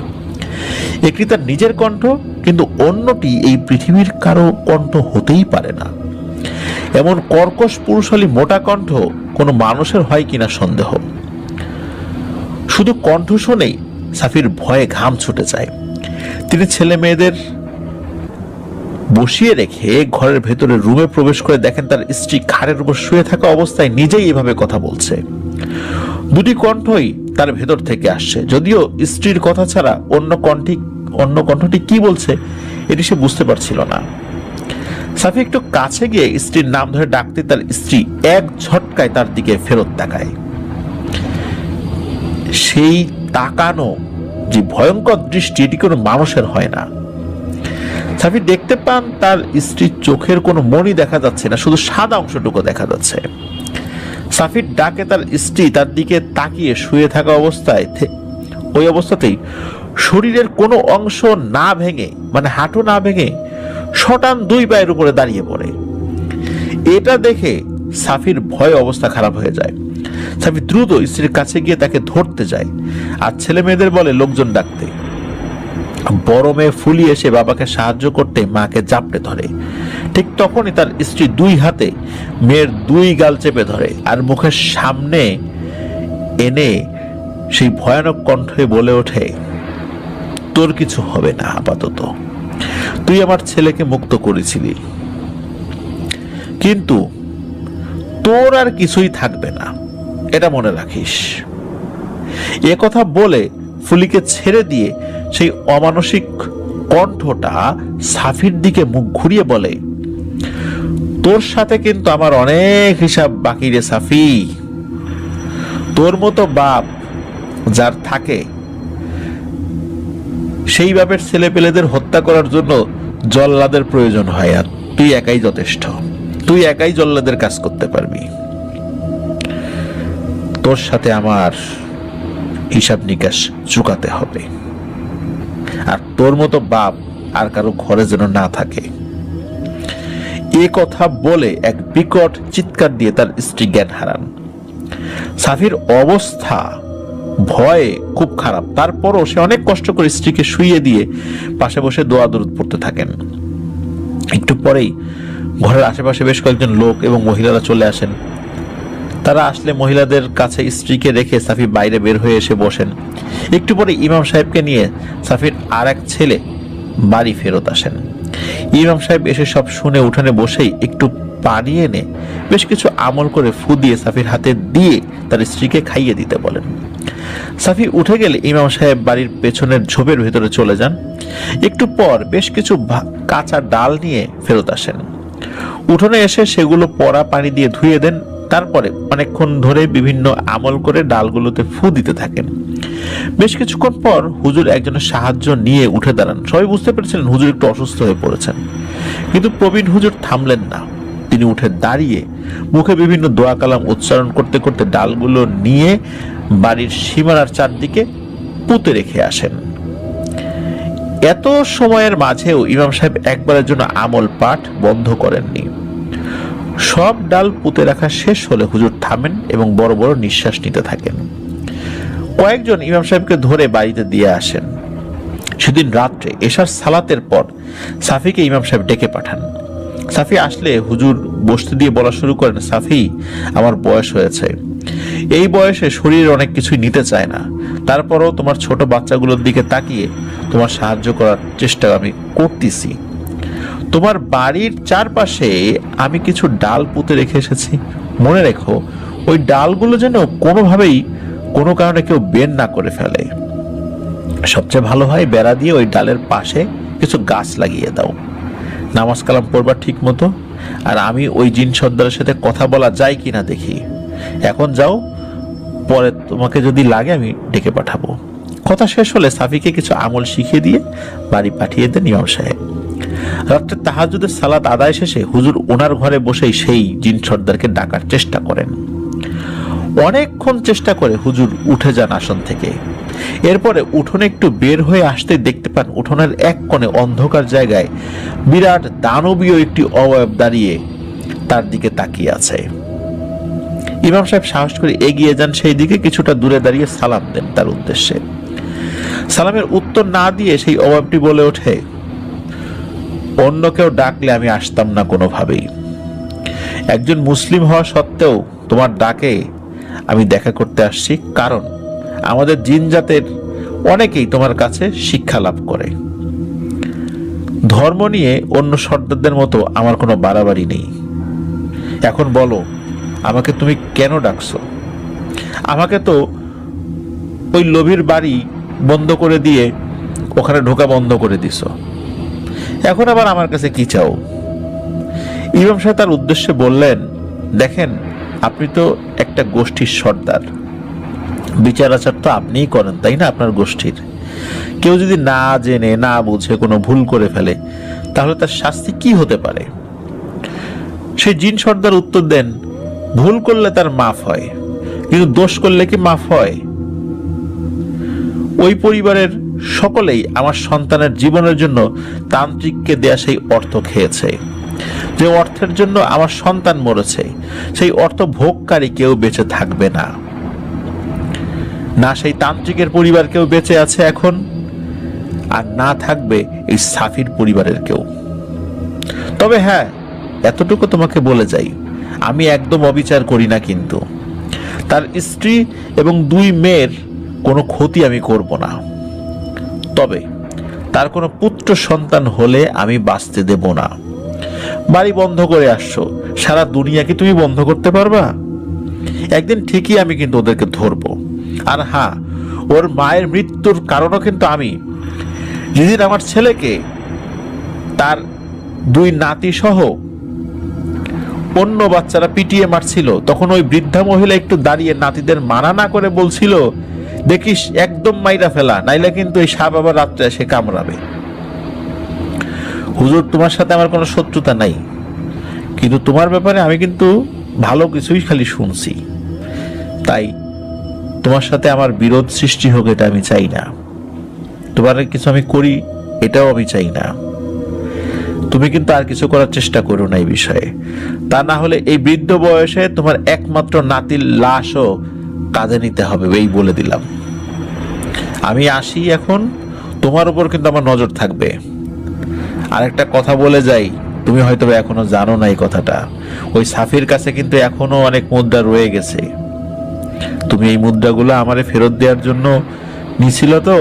একটি তার নিজের কণ্ঠ, কিন্তু অন্যটি এই পৃথিবীর কারো কণ্ঠ হতেই পারে না। এমন কর্কশ পুরুষালী মোটা কণ্ঠ কোনো মানুষের হয় কিনা সন্দেহ। শুধু কণ্ঠ শুনেই সাফির ভয়ে ঘাম ছুটে যায়। তিনি ছেলে মেয়েদের বসিয়ে রেখে ঘরের ভেতরে রুমে প্রবেশ করে দেখেন তার স্ত্রী ঘাড়ের উপর শুয়ে থাকা অবস্থায় নিজেই এভাবে কথা বলছে। দুটি কণ্ঠই তার ভেতর থেকে আসছে, যদিও স্ত্রীর কথা ছাড়া অন্য কণ্ঠটি কি বলছে এটি সে বুঝতে পারছিল না। সাফি একটু কাছে গিয়ে স্ত্রীর নাম ধরে ডাকতে তার স্ত্রী এক ঝটকায় তার দিকে ফেরত তাকায়। সেই তাকানো যে ভয়ঙ্কর দৃষ্টি, এটি কোনো মানুষের হয় না। সাফি দেখতে পান তার স্ত্রীর চোখের কোনো মণি দেখা যাচ্ছে না, শুধু সাদা অংশটুকু দেখা যাচ্ছে। সাফির ডাকে তার স্ত্রী তার দিকে তাকিয়ে শুয়ে থাকা ওই অবস্থাতেই শরীরের কোনো অংশ না ভেঙে, মানে হাঁটু না ভেঙে শটান দুই পায়ের উপরে দাঁড়িয়ে পড়ে। এটা দেখে সাফির ভয়ে অবস্থা খারাপ হয়ে যায়। সাফি দ্রুত স্ত্রীর কাছে গিয়ে তাকে ধরতে যায় আর ছেলে মেয়েদের বলে লোকজন ডাকতে। বড় মেয়ে ফুলি এসে বাবাকে সাহায্য করতে মাকে জাপটে ধরে। ঠিক তখনই তার স্ত্রী দুই হাতে মেয়ের দুই গাল চেপে ধরে আর মুখের সামনে এনে সেই ভয়ানক কণ্ঠে বলে ওঠে, তোর কিছু হবে না আপাতত, তুই আমার ছেলেকে মুক্ত করেছিলি, কিন্তু তোর আর কিছুই থাকবে না, এটা মনে রাখিস। এ কথা বলে ফুলিকে ছেড়ে দিয়ে সেই অমানসিক কণ্ঠটা সাফির দিকে মুখ ঘুরিয়ে বলে, তোর সাথে কিন্তু আমার অনেক হিসাব বাকি রে সাফি। তোর মতো বাপ যার থাকে, সেই বাপের ছেলে পেলেদের হত্যা করার জন্য জল্লাদের প্রয়োজন হয়, আর তুই একাই যথেষ্ট, তুই একাই জল্লাদের কাজ করতে পারবি। তোর সাথে আমার হিসাব নিকাশ চুকাতে হবে, আর তোর মতো বাপ আর কারো ঘরে যেন না থাকে। এ কথা বলে এক বিকট চিৎকার দিয়ে তার স্ত্রী জ্ঞান হারান। সাফির অবস্থা ভয়ে খুব খারাপ, তারপরও সে অনেক কষ্ট করে স্ত্রীকে শুইয়ে দিয়ে পাশে বসে দোয়া দরুদ পড়তে থাকেন। একটু পরেই ঘরের আশেপাশে বেশ কয়েকজন লোক এবং মহিলারা চলে আসেন। তারা আসলে মহিলাদের কাছে স্ত্রীকে রেখে সাফি বাইরে বের হয়ে এসে বসেন। একটু পরে ইমাম সাহেবকে নিয়ে সাফির আর এক ছেলে বাড়ি ফেরত আসেন। ইমাম সাহেব এসে সব শুনে উঠানে বসেই একটু পানি এনে বেশ কিছু আমল করে ফু দিয়ে সাফির হাতে দিয়ে তার স্ত্রীকে খাইয়ে দিতে বলেন। সাফি উঠে গেলে ইমাম সাহেব বাড়ির পেছনের ঝোপের ভেতরে চলে যান। একটু পর বেশ কিছু কাঁচা ডাল নিয়ে ফেরত আসেন। উঠোনে এসে সেগুলো পড়া পানি দিয়ে ধুয়ে দেন। তারপরে অনেকক্ষণ ধরে বিভিন্ন আমল করে ডালগুলোতে ফু দিতে থাকেন। বেশ কিছুক্ষণ পর হুজুর একজনের সাহায্য নিয়ে উঠে দাঁড়ান। সবাই বুঝতে পেরেছিলেন হুজুর একটু অসুস্থ হয়ে পড়েছেন, কিন্তু প্রবীণ হুজুর থামলেন না। তিনি উঠে দাঁড়িয়ে মুখে বিভিন্ন দোয়া কালাম উচ্চারণ করতে করতে ডালগুলো নিয়ে বাড়ির সীমানার চারদিকে পুঁতে রেখে আসেন। এত সময়ের মাঝেও ইমাম সাহেব একবারের জন্য আমল পাঠ বন্ধ করেননি। সব ডাল পুঁতে রাখা শেষ হলে হুজুর থামেন এবং বড় বড় নিঃশ্বাস নিতে থাকেন। কয়েকজন ইমাম সাহেবকে ধরে বাড়িতে দিয়ে আসেন। সেদিন রাত্রে এশার সালাতের পর সাফিকে ইমাম সাহেব ডেকে পাঠান। সাফি আসলে হুজুর বসতে দিয়ে বলা শুরু করেন, সাফি, আমার বয়স হয়েছে, এই বয়সে শরীর অনেক কিছুই নিতে চায় না, তারপরও তোমার ছোট বাচ্চাগুলোর দিকে তাকিয়ে তোমার সাহায্য করার চেষ্টা আমি করতেছি। তোমার বাড়ির চারপাশে আমি কিছু ডাল পুঁতে রেখে এসেছি, মনে রেখো ওই ডালগুলো যেন কোনোভাবেই কোনো কারণে কেউ বের না করে ফেলে। সবচেয়ে ভালো হয় বেড়া দিয়ে ওই ডালের পাশে কিছু গাছ লাগিয়ে দাও। নামাজ কালাম পড়বার ঠিক মতো, আর আমি ওই জিন সর্দারের সাথে কথা বলা যায় কিনা দেখি। এখন যাও, পরে তোমাকে যদি লাগে আমি ডেকে পাঠাবো। কথা শেষ হলে সাফিকে কিছু আমল শিখিয়ে দিয়ে বাড়ি পাঠিয়ে দেন ইমাম সাহেব। রাত্রে তাহাজ্জুদের সালাত আদায় শেষে হুজুর ওনার ঘরে বসেই সেই জিন সর্দারকে ডাকার চেষ্টা করেন। অনেকক্ষণ চেষ্টা করে হুজুর উঠে যান আসন থেকে। এরপরে উঠোনে একটু বের হয়ে আসতে দেখতে পান উঠোনের এক কোণে অন্ধকার জায়গায় বিরাট দানবীয় একটি অবয়ব দাঁড়িয়ে তার দিকে তাকিয়ে আছে। ইমাম সাহেব সাহস করে এগিয়ে যান সেই দিকে, কিছুটা দূরে দাঁড়িয়ে সালাম দেন তার উদ্দেশ্যে। সালামের উত্তর না দিয়ে সেই অবয়বটি বলে ওঠে, অন্য কেউ ডাকলে আমি আসতাম না কোনোভাবেই। একজন মুসলিম হওয়া সত্ত্বেও তোমার ডাকে আমি দেখা করতে আসছি, কারণ আমাদের জিন জাতের অনেকেই তোমার কাছে শিক্ষা লাভ করে। ধর্ম নিয়ে অন্য সর্দারদের মতো আমার কোনো বাড়াবাড়ি নেই। এখন বলো, আমাকে তুমি কেন ডাকছো? আমাকে তো ওই লোভীর বাড়ি বন্ধ করে দিয়ে ওখানে ঢোকা বন্ধ করে দিছো, এখন আবার আমার কাছে কি চাও? ইমাম সাহেব তার উদ্দেশ্যে বললেন, দেখেন, আপনি তো একটা গোষ্ঠীর সর্দার, বিচার আচার তো আপনিই করেন, তাই না? আপনার গোষ্ঠীর কেউ যদি না জেনে না বুঝে কোনো ভুল করে ফেলে, তাহলে তার শাস্তি কি হতে পারে? সেই জিন সর্দার উত্তর দেন, ভুল করলে তার মাফ হয়, কিন্তু দোষ করলে কি মাফ হয়? ওই পরিবারের সকলেই আমার সন্তানের জীবনের জন্য তান্ত্রিককে দেয়া সেই অর্থ খেয়েছে। যে অর্থের জন্য আমার সন্তান মরেছে, সেই অর্থ ভোগকারী কেউ বেঁচে থাকবে না। না সেই তান্ত্রিকের পরিবার কেউ বেঁচে আছে এখন, আর না থাকবে এই সাফির পরিবারের কেউ। তবে হ্যাঁ, এতটুকু তোমাকে বলে যাই, আমি একদম অবিচার করি না, কিন্তু তার স্ত্রী এবং 2 মেয়ের কোনো ক্ষতি আমি করব না। তবে তার কোনো পুত্র সন্তান হলে আমি বাঁচতে দেব না। বাড়ি বন্ধ করে আসছো, সারা দুনিয়া কি তুমি বন্ধ করতে পারবা? একদিন ঠিকই আমি কিন্তু ওদেরকে ধরবো। আর হ্যাঁ, ওর মায়ের মৃত্যুর কারণও কিন্তু আমি। যেদিন আমার ছেলেকে তার 2 নাতি সহ অন্য বাচ্চারা পিটিয়ে মারছিল, তখন ওই বৃদ্ধা মহিলা একটু দাঁড়িয়ে নাতিদের মানা না করে বলছিল, দেখিস একদম মাইরা ফেলা, নাইলে কিন্তু এই সাপ আবার রাত্রে এসে কামড়াবে। হুজুর, তোমার সাথে আমার কোনো শত্রুতা নাই, কিন্তু তোমার ব্যাপারে আমি কিন্তু ভালো কিছুই খালি শুনছি, তাই তোমার সাথে আমার বিরোধ সৃষ্টি হোক এটা আমি চাই না। তোমার কিছু আমি করি এটাও আমি চাই না। তুমি কিন্তু আর কিছু করার চেষ্টা করো না এই বিষয়ে, তা না হলে এই বৃদ্ধ বয়সে তোমার একমাত্র নাতির লাশও কাঁধে নিতে হবে, এই বলে দিলাম। আমি আসি এখন, তোমার উপর কিন্তু আমার নজর থাকবে। আর একটা কথা বলে যাই, তুমি হয়তো এখনো জানো না এই কথাটা, ওই সাফির কাছে কিন্তু এখনো অনেক মুদ্রা রয়ে গেছে। তুমি এই মুদ্রাগুলো আমারে ফেরত দেওয়ার জন্য নিছিল, তো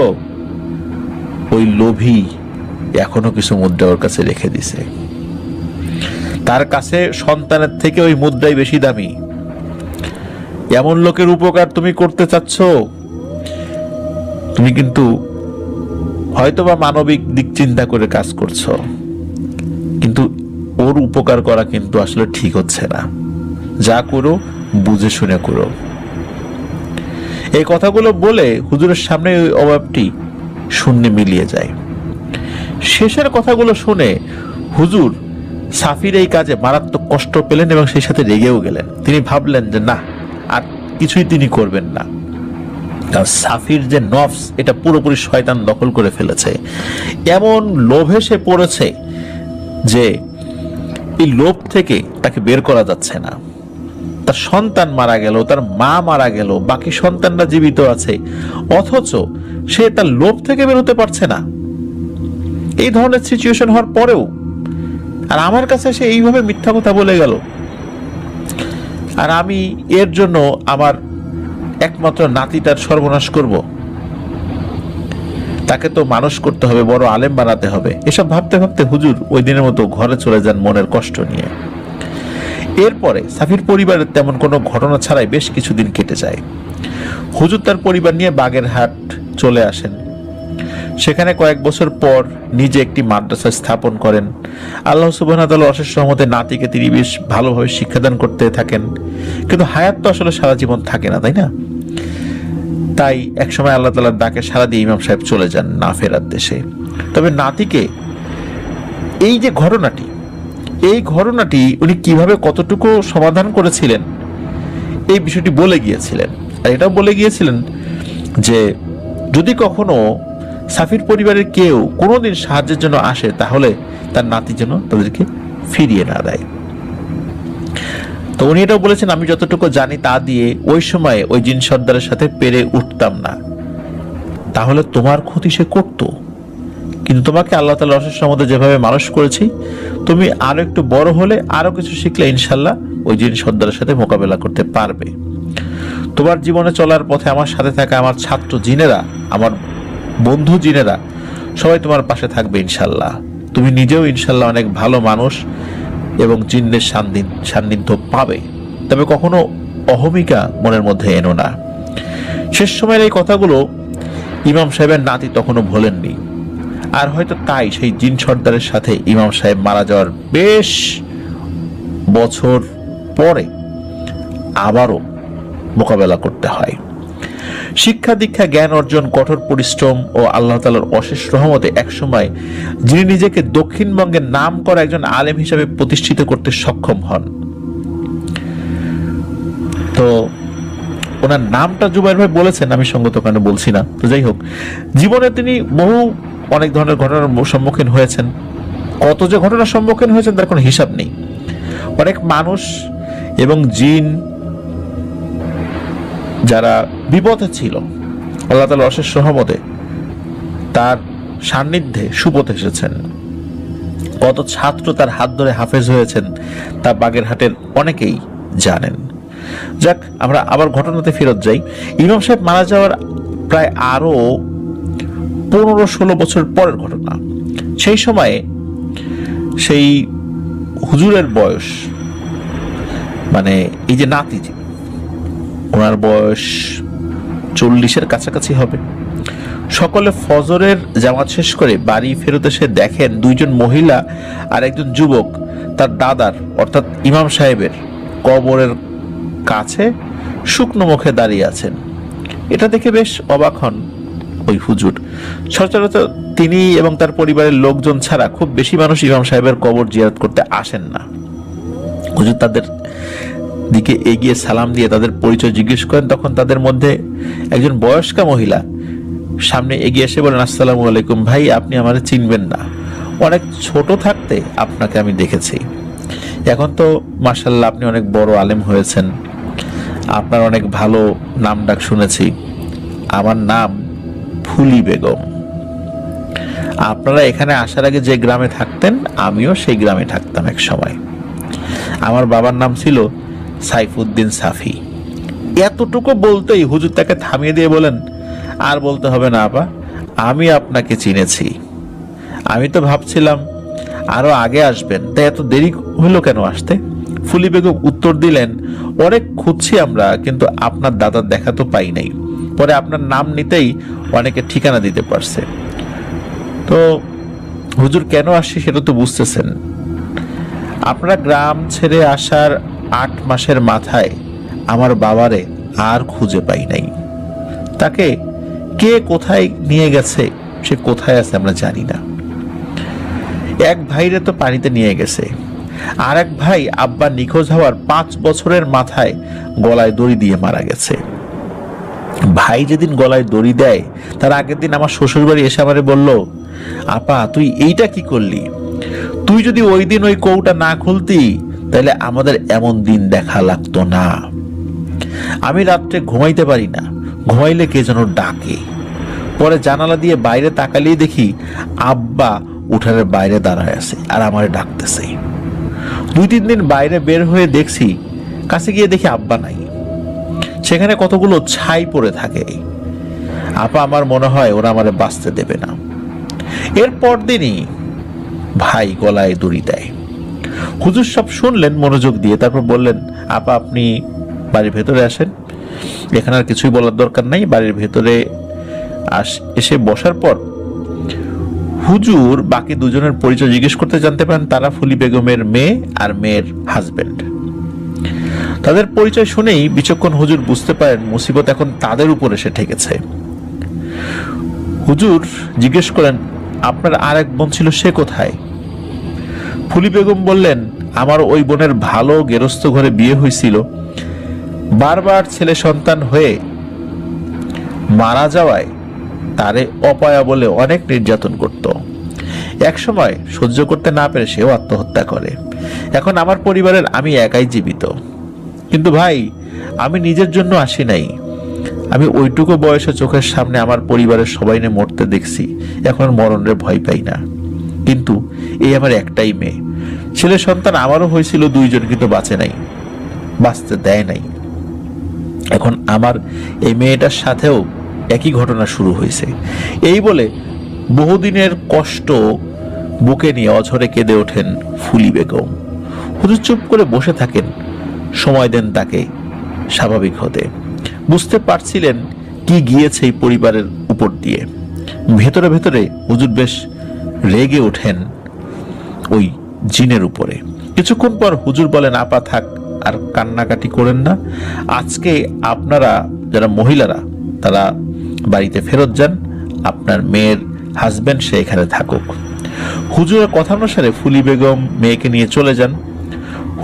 ওই লোভী এখনো কিছু মুদ্রা ওর কাছে রেখে দিছে। তার কাছে সন্তানের থেকে ওই মুদ্রাই বেশি দামি। এমন লোকের উপকার তুমি করতে চাচ্ছ, তুমি কিন্তু হয়তোবা মানবিক দিক চিন্তা করে কাজ করছো, কিন্তু ওর উপকার করা কিন্তু আসলে ঠিক হচ্ছে না। যা করো বুঝে শুনে করো। এই কথাগুলো বলে হুজুরের সামনে ওই অভাবটি শূন্যে মিলিয়ে যায়। শেষের কথাগুলো শুনে হুজুর সাফির এই কাজে মারাত্মক কষ্ট পেলেন এবং সেই সাথে রেগেও গেলেন। তিনি ভাবলেন যে না, আর কিছুই তিনি করবেন না। সাফির যে নফস, এটা পুরোপুরি শয়তান দখল করে ফেলেছে। এমন লোভে সে পড়েছে যে এই লোভ থেকে তাকে বের করা যাচ্ছে না। তার সন্তান মারা গেল, তার মা মারা গেল, বাকি সন্তানরা জীবিত আছে, অথচ সে তার লোভ থেকে বের হতে পারছে না। এই ধরনের সিচুয়েশন হওয়ার পরেও আর আমার কাছে সে এইভাবে মিথ্যা কথা বলে গেল, আর আমি এর জন্য আমার একমাত্র নাতিটার সর্বনাশ করব। তাকে তো মানুষ করতে হবে, বড় আলেম বানাতে হবে। এসব ভাবতে ভাবতে হুজুর ওই দিনের মতো ঘরে চলে যান মনের কষ্ট নিয়ে। এরপরে সাফির পরিবারের তেমন কোনো ঘটনা ছাড়াই বেশ কিছুদিন কেটে যায়। হুজুর তার পরিবার নিয়ে বাগেরহাট চলে আসেন। সেখানে কয়েক বছর পর নিজে একটি মাদ্রাসা স্থাপন করেন। আল্লাহ সুবহানাহু ওয়া তাআলার অশেষ রহমতে নাতিকে তিনি বেশ ভালোভাবে শিক্ষাদান করতে থাকেন। কিন্তু হায়াত তো আসলে সারা জীবন থাকে না, তাই না? তাই একসময় আল্লাহ তাআলার ডাকে সাড়া দিয়ে ইমাম সাহেব চলে যান না ফেরার দেশে। তবে নাতিকে এই যে ঘটনাটি, এই ঘটনাটি উনি কিভাবে কতটুকু সমাধান করেছিলেন এই বিষয়টি বলে গিয়েছিলেন। আর এটাও বলে গিয়েছিলেন যে যদি কখনো সাফির পরিবারের কেউ কোনোদিন সাহায্যের জন্য আসে তাহলে তার নাতি যেন তাদেরকে ফিরিয়ে না দেয়। তো উনি এটাও বলেছেন, আমি যতটুকু জানি তা দিয়ে ওই সময়ে ওই জিন সর্দারের সাথে পেরে উঠতাম না, তাহলে তোমার ক্ষতি সে করতো, কিন্তু তোমাকে আল্লাহ তাআলা অশেষ রহমতে যেভাবে মানুষ করেছি, তুমি আরো একটু বড় হলে আরো কিছু শিখলে ইনশাল্লাহ ওই জিন সর্দারের সাথে মোকাবেলা করতে পারবে। তোমার জীবনে চলার পথে আমার সাথে থাকা আমার ছাত্র জিনেরা, আমার বন্ধু জিনেরা সবাই তোমার পাশে থাকবে ইনশাল্লাহ। তুমি নিজেও ইনশাল্লাহ অনেক ভালো মানুষ এবং জিনের সান্নিধ্য পাবে, তবে কখনো অহমিকা মনের মধ্যে এনো না। শেষ সময়ের এই কথাগুলো ইমাম সাহেবের নাতি তখনও ভোলেননি। আর হয়তো তাই সেই জিন সর্দারের সাথে ইমাম সাহেব মারা যাওয়ার বেশ বছর পরে আবারও মোকাবেলা করতে হয়। শিক্ষা দীক্ষা, জ্ঞান অর্জন, কঠোর পরিশ্রম ও আল্লাহ তাআলার অশেষ রহমতে একসময় যিনি নিজেকে দক্ষিণবঙ্গের নাম করা একজন আলেম হিসেবে প্রতিষ্ঠিত করতে সক্ষম হন। তো ওনার নামটা জুবাইর ভাই বলেছেন, আমি সঙ্গত কারণে বলছি না। তো যাই হোক, জীবনে তিনি অনেক ধরনের ঘটনার সম্মুখীন হয়েছেন। কত যে ঘটনার সম্মুখীন হয়েছেন তার কোনো হিসাব নেই। অনেক মানুষ এবং জিন যারা বিপথে ছিল, আল্লাহ তাআলার অশেষ রহমতে তার সান্নিধ্যে সুপথে এসেছেন। কত ছাত্র তার হাত ধরে হাফেজ হয়েছেন তা বাগেরহাটের অনেকেই জানেন। যাক, আমরা আবার ঘটনাতে ফেরত যাই। ইমাম সাহেব মারা যাওয়ার প্রায় আরো 15-16 বছর পরের ঘটনা। সেই সময়ে সেই হুজুরের বয়স, মানে এই যে নাতিজি, ওনার বয়স 40-এর কাছাকাছি হবে। সকলে ফজরের জামাত শেষ করে বাড়ি ফেরত এসে দেখেন দুইজন মহিলা আর একজন যুবক তার দাদার অর্থাৎ ইমাম সাহেবের কবরের কাছে শুকনো মুখে দাঁড়িয়ে আছেন। এটা দেখে বেশ অবাক হন ওই হুজুর। সচরাচর তিনি এবং তার পরিবারের লোকজন ছাড়া খুব বেশি মানুষ ইমাম সাহেবের কবর জিয়ারত করতে আসেন না। হুজুর তাদের দিকে এগিয়ে সালাম দিয়ে তাদের পরিচয় জিজ্ঞেস করেন। তখন তাদের মধ্যে একজন বয়স্কা মহিলা সামনে এগিয়ে এসে বলেন, আসসালামু আলাইকুম ভাই, আপনি আমারে চিনবেন না, অনেক ছোট থাকতে আপনাকে আমি দেখেছি, এখন তো মাশাআল্লাহ আপনি অনেক বড় আলেম হয়েছেন, আপনার অনেক ভালো নাম ডাক শুনেছি, আমার নাম ফুলি বেগম। আপনারা এখানে আসার আগে যে গ্রামে থাকতেন আমিও সেই গ্রামে থাকতাম এক সময়। আমার বাবার নাম ছিল সাইফুদ্দিন সাফি। এতটুকু বলতেই হুজুর তাকে থামিয়ে দিয়ে বলেন, আর বলতে হবে না আপা, আমি আপনাকে চিনেছি। আমি তো ভাবছিলাম আরো আগে আসবেন, তাই এত দেরি হলো কেন আসতে? ফুলি বেগম উত্তর দিলেন, অনেক খুঁজছি আমরা, কিন্তু আপনার দাদার দেখা তো পাই নাই। পরে আপনার নাম নিতেই অনেকে ঠিকানা দিতে পারছে। তো হুজুর কেন আসছি সেটা তো বুঝতেছেন। আপনারা গ্রাম ছেড়ে আসার 8 মাসের মাথায় আমার বাবারে আর খুঁজে পাই নাই। তাকে কে কোথায় নিয়ে গেছে, সে কোথায় আছে আমরা জানি না। এক ভাইরে তো পানিতে নিয়ে গেছে, আর এক ভাই আব্বা নিখোঁজ হওয়ার 5 বছরের মাথায় গলায় দড়ি দিয়ে মারা গেছে। ভাই যেদিন গলায় দড়ি দেয় তার আগের দিন আমার শ্বশুর বাড়ি এসে আমারে বলল, আপা তুই এইটা কি করলি? তুই যদি ওই দিন ওই কৌটা না খুলতি তাহলে আমাদের এমন দিন দেখা লাগতো না। আমি রাত্রে ঘুমাইতে পারি না, ঘুমাইলে কে যেন ডাকে। পরে জানালা দিয়ে বাইরে তাকালেই দেখি আব্বা উঠানের বাইরে দাঁড়ায় আছে আর আমারে ডাকতেছে। 2-3 দিন বাইরে বের হয়ে দেখছি, কাছে গিয়ে দেখি আব্বা নাই, সেখানে কতগুলো ছাই পড়ে থাকে। আপা আমার মনে হয় ওরা আমারে বাঁচতে দেবে না। এরপর দিনই ভাই গলায় দড়ি দেয়। হুজুর সব শুনলেন মনোযোগ দিয়ে, তারপর বললেন, আপা আপনি বাড়ির ভেতরে আসেন, এখানে আর কিছুই বলার দরকার নাই। বাড়ির ভেতরে এসে বসার পর হুজুর বাকি দুজনের পরিচয় জিজ্ঞেস করতে জানতে পারেন তারা ফুলি বেগমের মেয়ে আর মেয়ের হাজবেন্ড। তাদের পরিচয় শুনেই বিচক্ষণ হুজুর বুঝতে পারেন মুসিবত এখন তাদের উপর এসে ঠেকেছে। হুজুর জিজ্ঞেস করেন, আপনার আর এক বোন ছিল, সে কোথায়? ফুলি বেগম বললেন, আমার ওই বোনের ভালো গেরস্থ ঘরে বিয়ে হয়েছিল, বারবার ছেলে সন্তান হয়ে মারা যাওয়ায় তারে অপয়া বলে অনেক নির্যাতন করত। এক সময় সহ্য করতে না পেরে সেও আত্মহত্যা করে। এখন আমার পরিবারের আমি একাই জীবিত। কিন্তু ভাই, আমি নিজের জন্য আসি নাই। আমি ওইটুকু বয়সে চোখের সামনে আমার পরিবারের সবাই নিয়ে মরতে দেখছি, এখন মরণের ভয় পাই না। কিন্তু এই আমার একটাই মেয়ে, ছেলে সন্তান আমারও হয়েছিল 2 জন, কিন্তু বাঁচে নাই, বাঁচতে দেয় নাই। এখন আমার এই মেয়েটার সাথেও একই ঘটনা শুরু হয়েছে। এই বলে বহুদিনের কষ্ট বুকে নিয়ে অঝরে কেঁদে ওঠেন ফুলি বেগম। হুজুর চুপ করে বসে থাকেন, সময় দেন তাকে স্বাভাবিক হতে। বুঝতে পারছিলেন কি গিয়েছে এই পরিবারের উপর দিয়ে। ভেতরে ভেতরে হুজুর বেশ রেগে ওঠেন ওই জিনের উপরে। কিছুক্ষণ পর হুজুর বলেন, আপা থাক, আর কান্নাকাটি করেন না। আজকে আপনারা যারা মহিলারা তারা বাড়িতে ফেরত যান, আপনার মেয়ের হাজবেন্ড সে এখানে থাকুক। হুজুরের কথা অনুসারে ফুলি বেগম মেয়েকে নিয়ে চলে যান।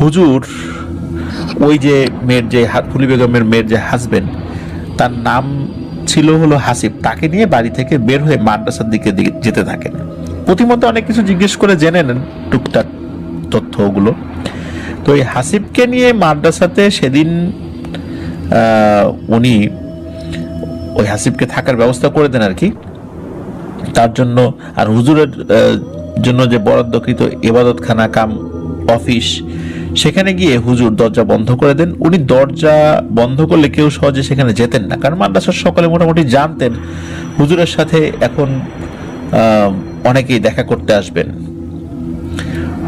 হুজুর ওই যে মেয়ের যে ফুলি বেগমের মেয়ের যে হাজবেন্ড, তার নাম ছিল হলো হাসিব, তাকে নিয়ে বাড়ি থেকে বের হয়ে মাদ্রাসার দিকে যেতে থাকেন। প্রতিমধ্যে অনেক কিছু জিজ্ঞেস করে জেনে নেন টুকটাক তথ্যগুলো। তো এই হাসিবকে নিয়ে মাদ্রাসাতে সেদিন উনি ওই হাসিবকে থাকার ব্যবস্থা করে দেন আর কি, তার জন্য। আর হুজুরের জন্য যে বরাদ্দকৃত ইবাদতখানা কাম অফিস, সেখানে গিয়ে হুজুর দরজা বন্ধ করে দেন। উনি দরজা বন্ধ করলে কেউ সহজে সেখানে যেতেন না, কারণ মাদ্রাসার সকলে মোটামুটি জানতেন হুজুরের সাথে এখন অনেকেই দেখা করতে আসবেন।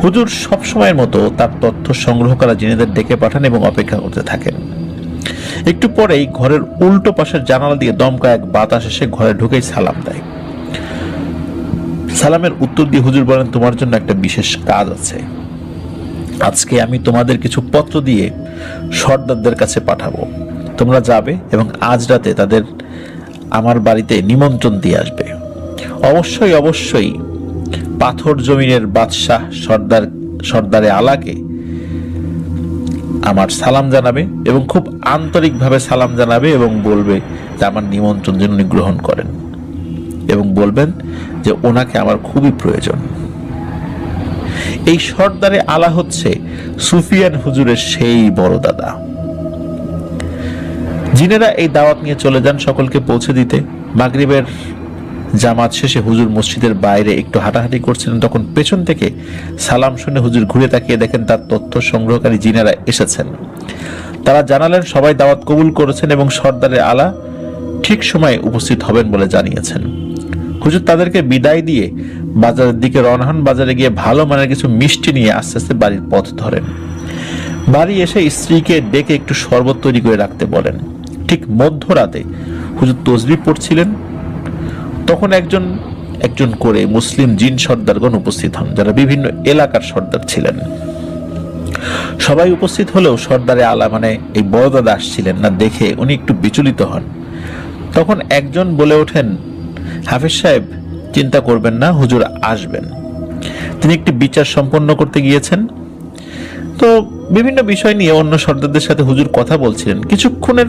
হুজুর সব সময়ের মতো তার তথ্য সংগ্রহ করা জিনেদের ডেকে পাঠান এবং অপেক্ষা করতে থাকেন। একটু পরেই ঘরের উল্টো পাশের জানালা দিয়ে দমকা এক বাতাস এসে ঘরে ঢুকেই সালাম দেয়। সালামের উত্তর দিয়ে হুজুর বলেন, তোমার জন্য একটা বিশেষ কাজ আছে। আজকে আমি তোমাদের কিছু পত্র দিয়ে সর্দারদের কাছে পাঠাবো। তোমরা যাবে এবং আজ রাতে তাদের আমার বাড়িতে নিমন্ত্রণ দিয়ে আসবে। অবশ্যই অবশ্যই পাথর জমিনের বাদশাহ সর্দারে আলাকে আমার সালাম জানাবে এবং খুব আন্তরিকভাবে সালাম জানাবে এবং বলবে যে আমার নিমন্ত্রণ যেন উনি গ্রহণ করেন, এবং বলবেন যে ওনাকে আমার খুবই প্রয়োজন। এই সর্দারে আলা হচ্ছে সুফিয়ান হুজুরের সেই বড় দাদা। জিনেরা এই দাওয়াত নিয়ে চলে যান সকলকে পৌঁছে দিতে। মাগরিবের জামাত শেষে হুজুর মসজিদের বাইরে একটু হাঁটাহাঁটি করছিলেন, তখন পেছন থেকে সালাম শুনে হুজুর ঘুরে তাকিয়ে দেখেন তার তথ্য সংগ্রহকারী জিনেরা এসেছেন। তারা জানালেন সবাই দাওয়াত কবুল করেছেন এবং সর্দারে আলা ঠিক সময়ে উপস্থিত হবেন বলে জানিয়েছেন। হুজুর তাদেরকে বিদায় দিয়ে বাজারের দিকে রওনা হন। বাজারে গিয়ে ভালো মানের কিছু মিষ্টি নিয়ে আস্তে আস্তে বাড়ির পথ ধরেন। বাড়ি এসে স্ত্রীকে ডেকে একটু শরবত তৈরি করে রাখতে বলেন। ঠিক মধ্যরাতে হুজুর তসবিহ পড়ছিলেন, তখন একজন একজন করে মুসলিম জিন সর্দারগণ উপস্থিত হন, যারা বিভিন্ন এলাকার সর্দার ছিলেন। সবাই উপস্থিত হলেও সর্দারে আলা মানে এই বড় দাদা আসছিলেন না দেখে উনি একটু বিচলিত হন। তখন একজন বলে ওঠেন, হাফেজ সাহেব চিন্তা করবেন না, হুজুর আসবেন। তিনি একটি বিচার সম্পন্ন করতে গিয়েছেন। তো বিভিন্ন বিষয় নিয়ে অন্য সর্দারদের সাথে হুজুর কথা বলছিলেন। কিছুক্ষণের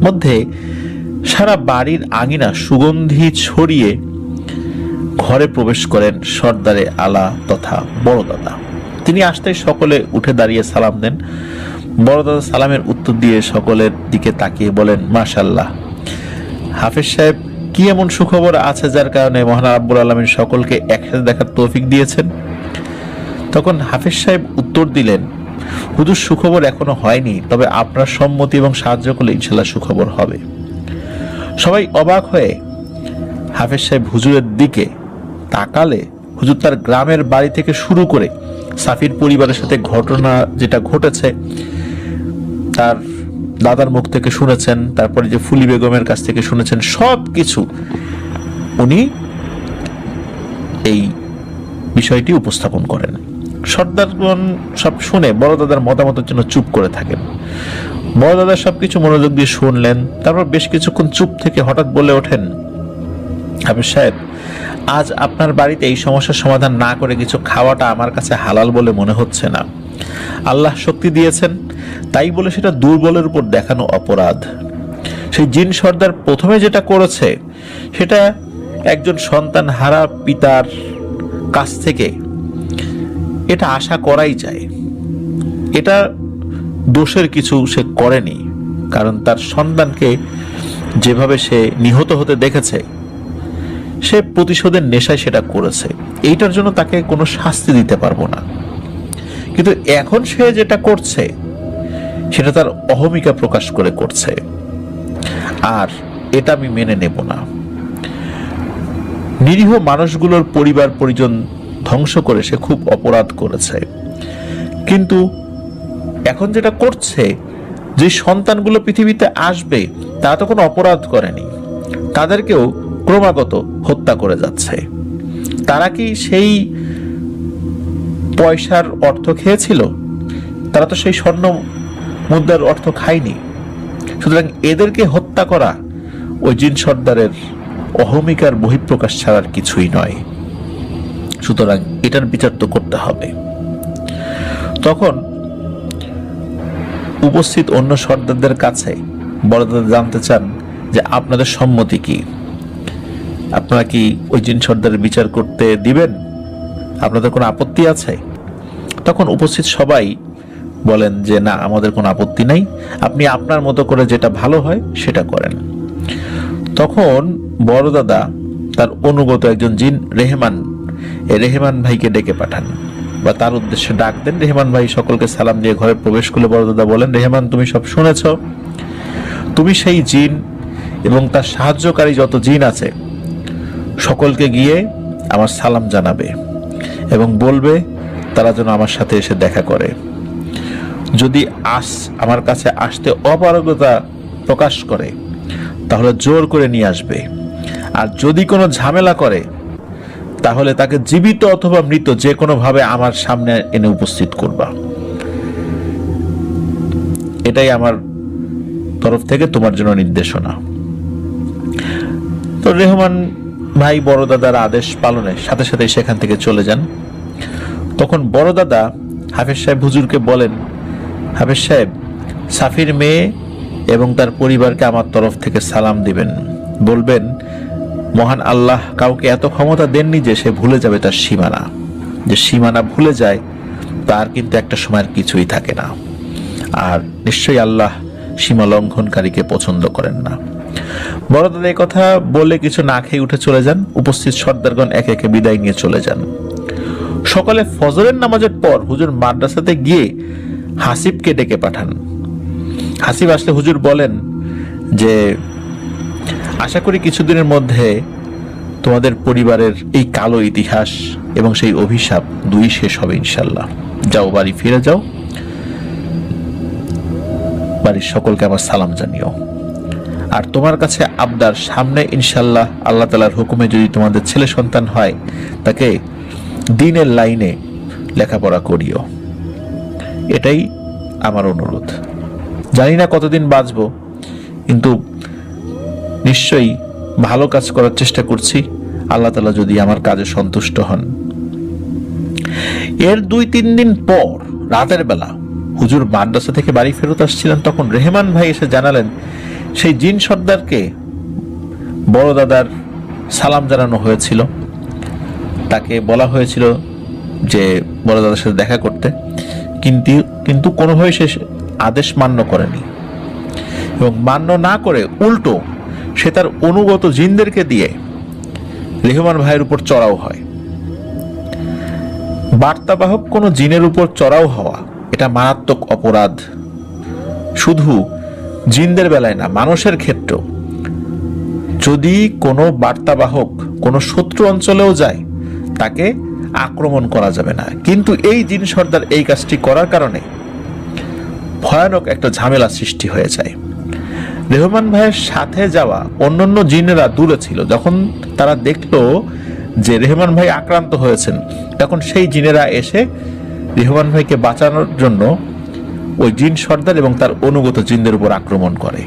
মধ্যে সারা বাড়ির আঙিনা সুগন্ধি ছড়িয়ে ঘরে প্রবেশ করেন সর্দারে আলা তথা বড় দাদা। তিনি আসতেই সকলে উঠে দাঁড়িয়ে সালাম দেন। বড় দাদা সালামের উত্তর দিয়ে সকলের দিকে তাকিয়ে বলেন, মাশাআল্লাহ, হাফেজ সাহেব কি এমন সুখবর আছে যার কারণে মহান রাব্বুল আলামিন সকলকে একসাথে দেখার তৌফিক দিয়েছেন? তখন হাফেজ সাহেব উত্তর দিলেন, হুজুর সুখবর এখনো হয়নি, তবে আপনার সম্মতি এবং সাহায্য করলে ইনশাআল্লাহ সুখবর হবে। সবাই অবাক হয়ে হাফেজ সাহেব হুজুরের দিকে তাকালে হুজুর তার গ্রামের বাড়ি থেকে শুরু করে সাফির পরিবারের সাথে ঘটনা যেটা ঘটেছে তার দাদার মুখ থেকে শুনেছেন, তারপরে যে ফুলি বেগমের কাছ থেকে শুনেছেন, সব কিছু উনি এই বিষয়টি উপস্থাপন করেন। সর্দারগণ সব শুনে বড় দাদার মতামতের জন্য চুপ করে থাকেন। বড় দাদা সবকিছু মনোযোগ দিয়ে শুনলেন, তারপর বেশ কিছুক্ষণ চুপ থেকে হঠাৎ বলে ওঠেন, হাফেজ সাহেব, আজ আপনার বাড়িতে এই সমস্যার সমাধান না করে কিছু খাওয়াটা আমার কাছে হালাল বলে মনে হচ্ছে না। আল্লাহ শক্তি দিয়েছেন, তাই বলে সেটা দুর্বলের উপর দেখানো অপরাধ। সেই জিন সর্দার প্রথমে যেটা করেছে সেটা একজন সন্তান হারা পিতার কাছ থেকে এটা আশা করাই যায়। এটা দোষের কিছু সে করেনি, কারণ তার সন্তানকে যেভাবে সে নিহত হতে দেখেছে, সে প্রতিশোধের নেশায় সেটা করেছে। এইটার জন্য তাকে কোনো শাস্তি দিতে পারবো না। কিন্তু এখন সে যেটা করছে সেটা তার অহমিকা প্রকাশ করে করছে, আর এটা আমি মেনে নেব না। নিরীহ মানুষগুলোর পরিবার পরিজন ধ্বংস করে সে খুব অপরাধ করেছে, কিন্তু এখন যেটা করছে, যে সন্তানগুলো পৃথিবীতে আসবে তারা তো কোনো অপরাধ করেনি, তাদেরকেও ক্রমাগত হত্যা করে যাচ্ছে। তারা কি সেই পয়সার অর্থ খেয়েছিল? তারা তো সেই স্বর্ণ মুদ্রার অর্থ খায়নি। সুতরাং এদেরকে হত্যা করা ওই জিন সর্দারের অহমিকার বহিঃপ্রকাশ ছাড়ার কিছুই নয়। সুতরাং এটার বিচার তো করতে হবে। তখন উপস্থিত অন্য সর্দারদের কাছে বড়দাদা জানতে চান যে আপনাদের সম্মতি কি, আপনারা কি ওই জিন সর্দারের বিচার করতে দিবেন? আপনাদের কোনো আপত্তি আছে? তখন উপস্থিত সবাই বলেন যে না, আমাদের কোনো আপত্তি নাই, আপনি আপনার মতো করে যেটা ভালো হয় সেটা করেন। তখন বড়দাদা তার অনুগত একজন জিন রেহমান ভাইকে ডেকে পাঠান বা তার উদ্দেশ্যে ডাক দেন। রেহমান ভাই সকলকে সালাম দিয়ে ঘরে প্রবেশ করলে বড়দাদা বলেন, রেহমান, তুমি সব শুনেছ, তুমি সেই জিন এবং তার সাহায্যকারী যত জিন আছে সকলকে গিয়ে আমার সালাম জানাবে এবং বলবে তারা যেন আমার সাথে এসে দেখা করে। যদি আমার কাছে আসতে অপারগতা প্রকাশ করে তাহলে জোর করে নিয়ে আসবে, আর যদি কোনো ঝামেলা করে তাহলে তাকে জীবিত অথবা মৃত যে কোনো ভাবে আমার সামনে এনে উপস্থিত করবা। এটাই আমার তরফ থেকে তোমার জন্য নির্দেশনা। তো রেহমান ভাই বড় দাদার আদেশ পালনে সাথে সাথে সেখান থেকে চলে যান। তখন বড় দাদা হাফেজ সাহেব হুজুরকে বলেন, হাফেজ সাহেব, সাফির মেয়ে এবং তার পরিবারকে আমার তরফ থেকে সালাম দিবেন, বলবেন মহান আল্লাহ কাউকে এত ক্ষমতা দেননি যে সে ভুলে যাবে তার সীমানা। যে সীমানা ভুলে যায় তার কিন্তু একটা সময়ের কিছুই থাকে না, আর নিশ্চয়ই আল্লাহ সীমা লঙ্ঘনকারীকে পছন্দ করেন না। বড় দাদা এই কথা বলে কিছু না খেয়ে উঠে চলে যান। উপস্থিত সর্দারগণ একে একে বিদায় নিয়ে চলে যান। সকালে ফজরের নামাজের পর হুজুর মাদ্রাসাতে গিয়ে হাসিবকে ডেকে পাঠান। হাসিব আসলে হুজুর বলেন যে আশা করি কিছুদিনের মধ্যে তোমাদের পরিবারের এই কালো ইতিহাস এবং সেই অভিশাপ দুই শেষ হবে ইনশাল্লাহ। যাও, বাড়ি ফিরে যাও, বাড়ির সকলকে আমার সালাম জানিও। আর তোমার কাছে আবদার, সামনে ইনশাল্লাহ আল্লাহ তাআলার হুকুমে যদি তোমাদের ছেলে সন্তান হয় তাকে দ্বীনের লাইনে লেখাপড়া করিও। এটাই আমার অনুরোধ। জানি না কতদিন বাঁচবো, কিন্তু নিশ্চয়ই ভালো কাজ করার চেষ্টা করছি, আল্লাহ তাআলা যদি আমার কাজে সন্তুষ্ট হন। এর 2-3 দিন পর রাতের বেলা হুজুর মাদ্রাসা থেকে বাড়ি ফেরত আসছিলেন। তখন রেহমান ভাই এসে জানালেন সেই জিন সর্দারকে বড় দাদার সালাম জানানো হয়েছিল, তাকে বলা হয়েছিল যে বড় দাদার সাথে দেখা করতে, কিন্তু কোনোভাবে সে আদেশ মান্য করেনি এবং মান্য না করে উল্টো সে তার অনুগত জিনদেরকে দিয়ে রেহমান ভাইয়ের উপর চড়াও হয়। বার্তাবাহক কোনো জিনের উপর চড়াও হওয়া এটা মারাত্মক অপরাধ। শুধু জিনদের বেলায় না, মানুষের ক্ষেত্রেও যদি কোনো বার্তাবাহক কোনো শত্রু অঞ্চলেও যায় তাকে আক্রমণ করা যাবে না। কিন্তু এই জিন সর্দার এই কাজটি করার কারণে ভয়ানক একটা ঝামেলা সৃষ্টি হয়ে যায়। রেহমান ভাইয়ের সাথে যাওয়া অন্যান্য জিনেরা দূরে ছিল। যখন তারা দেখলো যে রেহমান ভাই আক্রান্ত হয়েছেন, তখন সেই জিনেরা এসে রেহমান ভাইকে বাঁচানোর জন্য ওই জিন সর্দার এবং তার অনুগত জিনদের উপর আক্রমণ করে।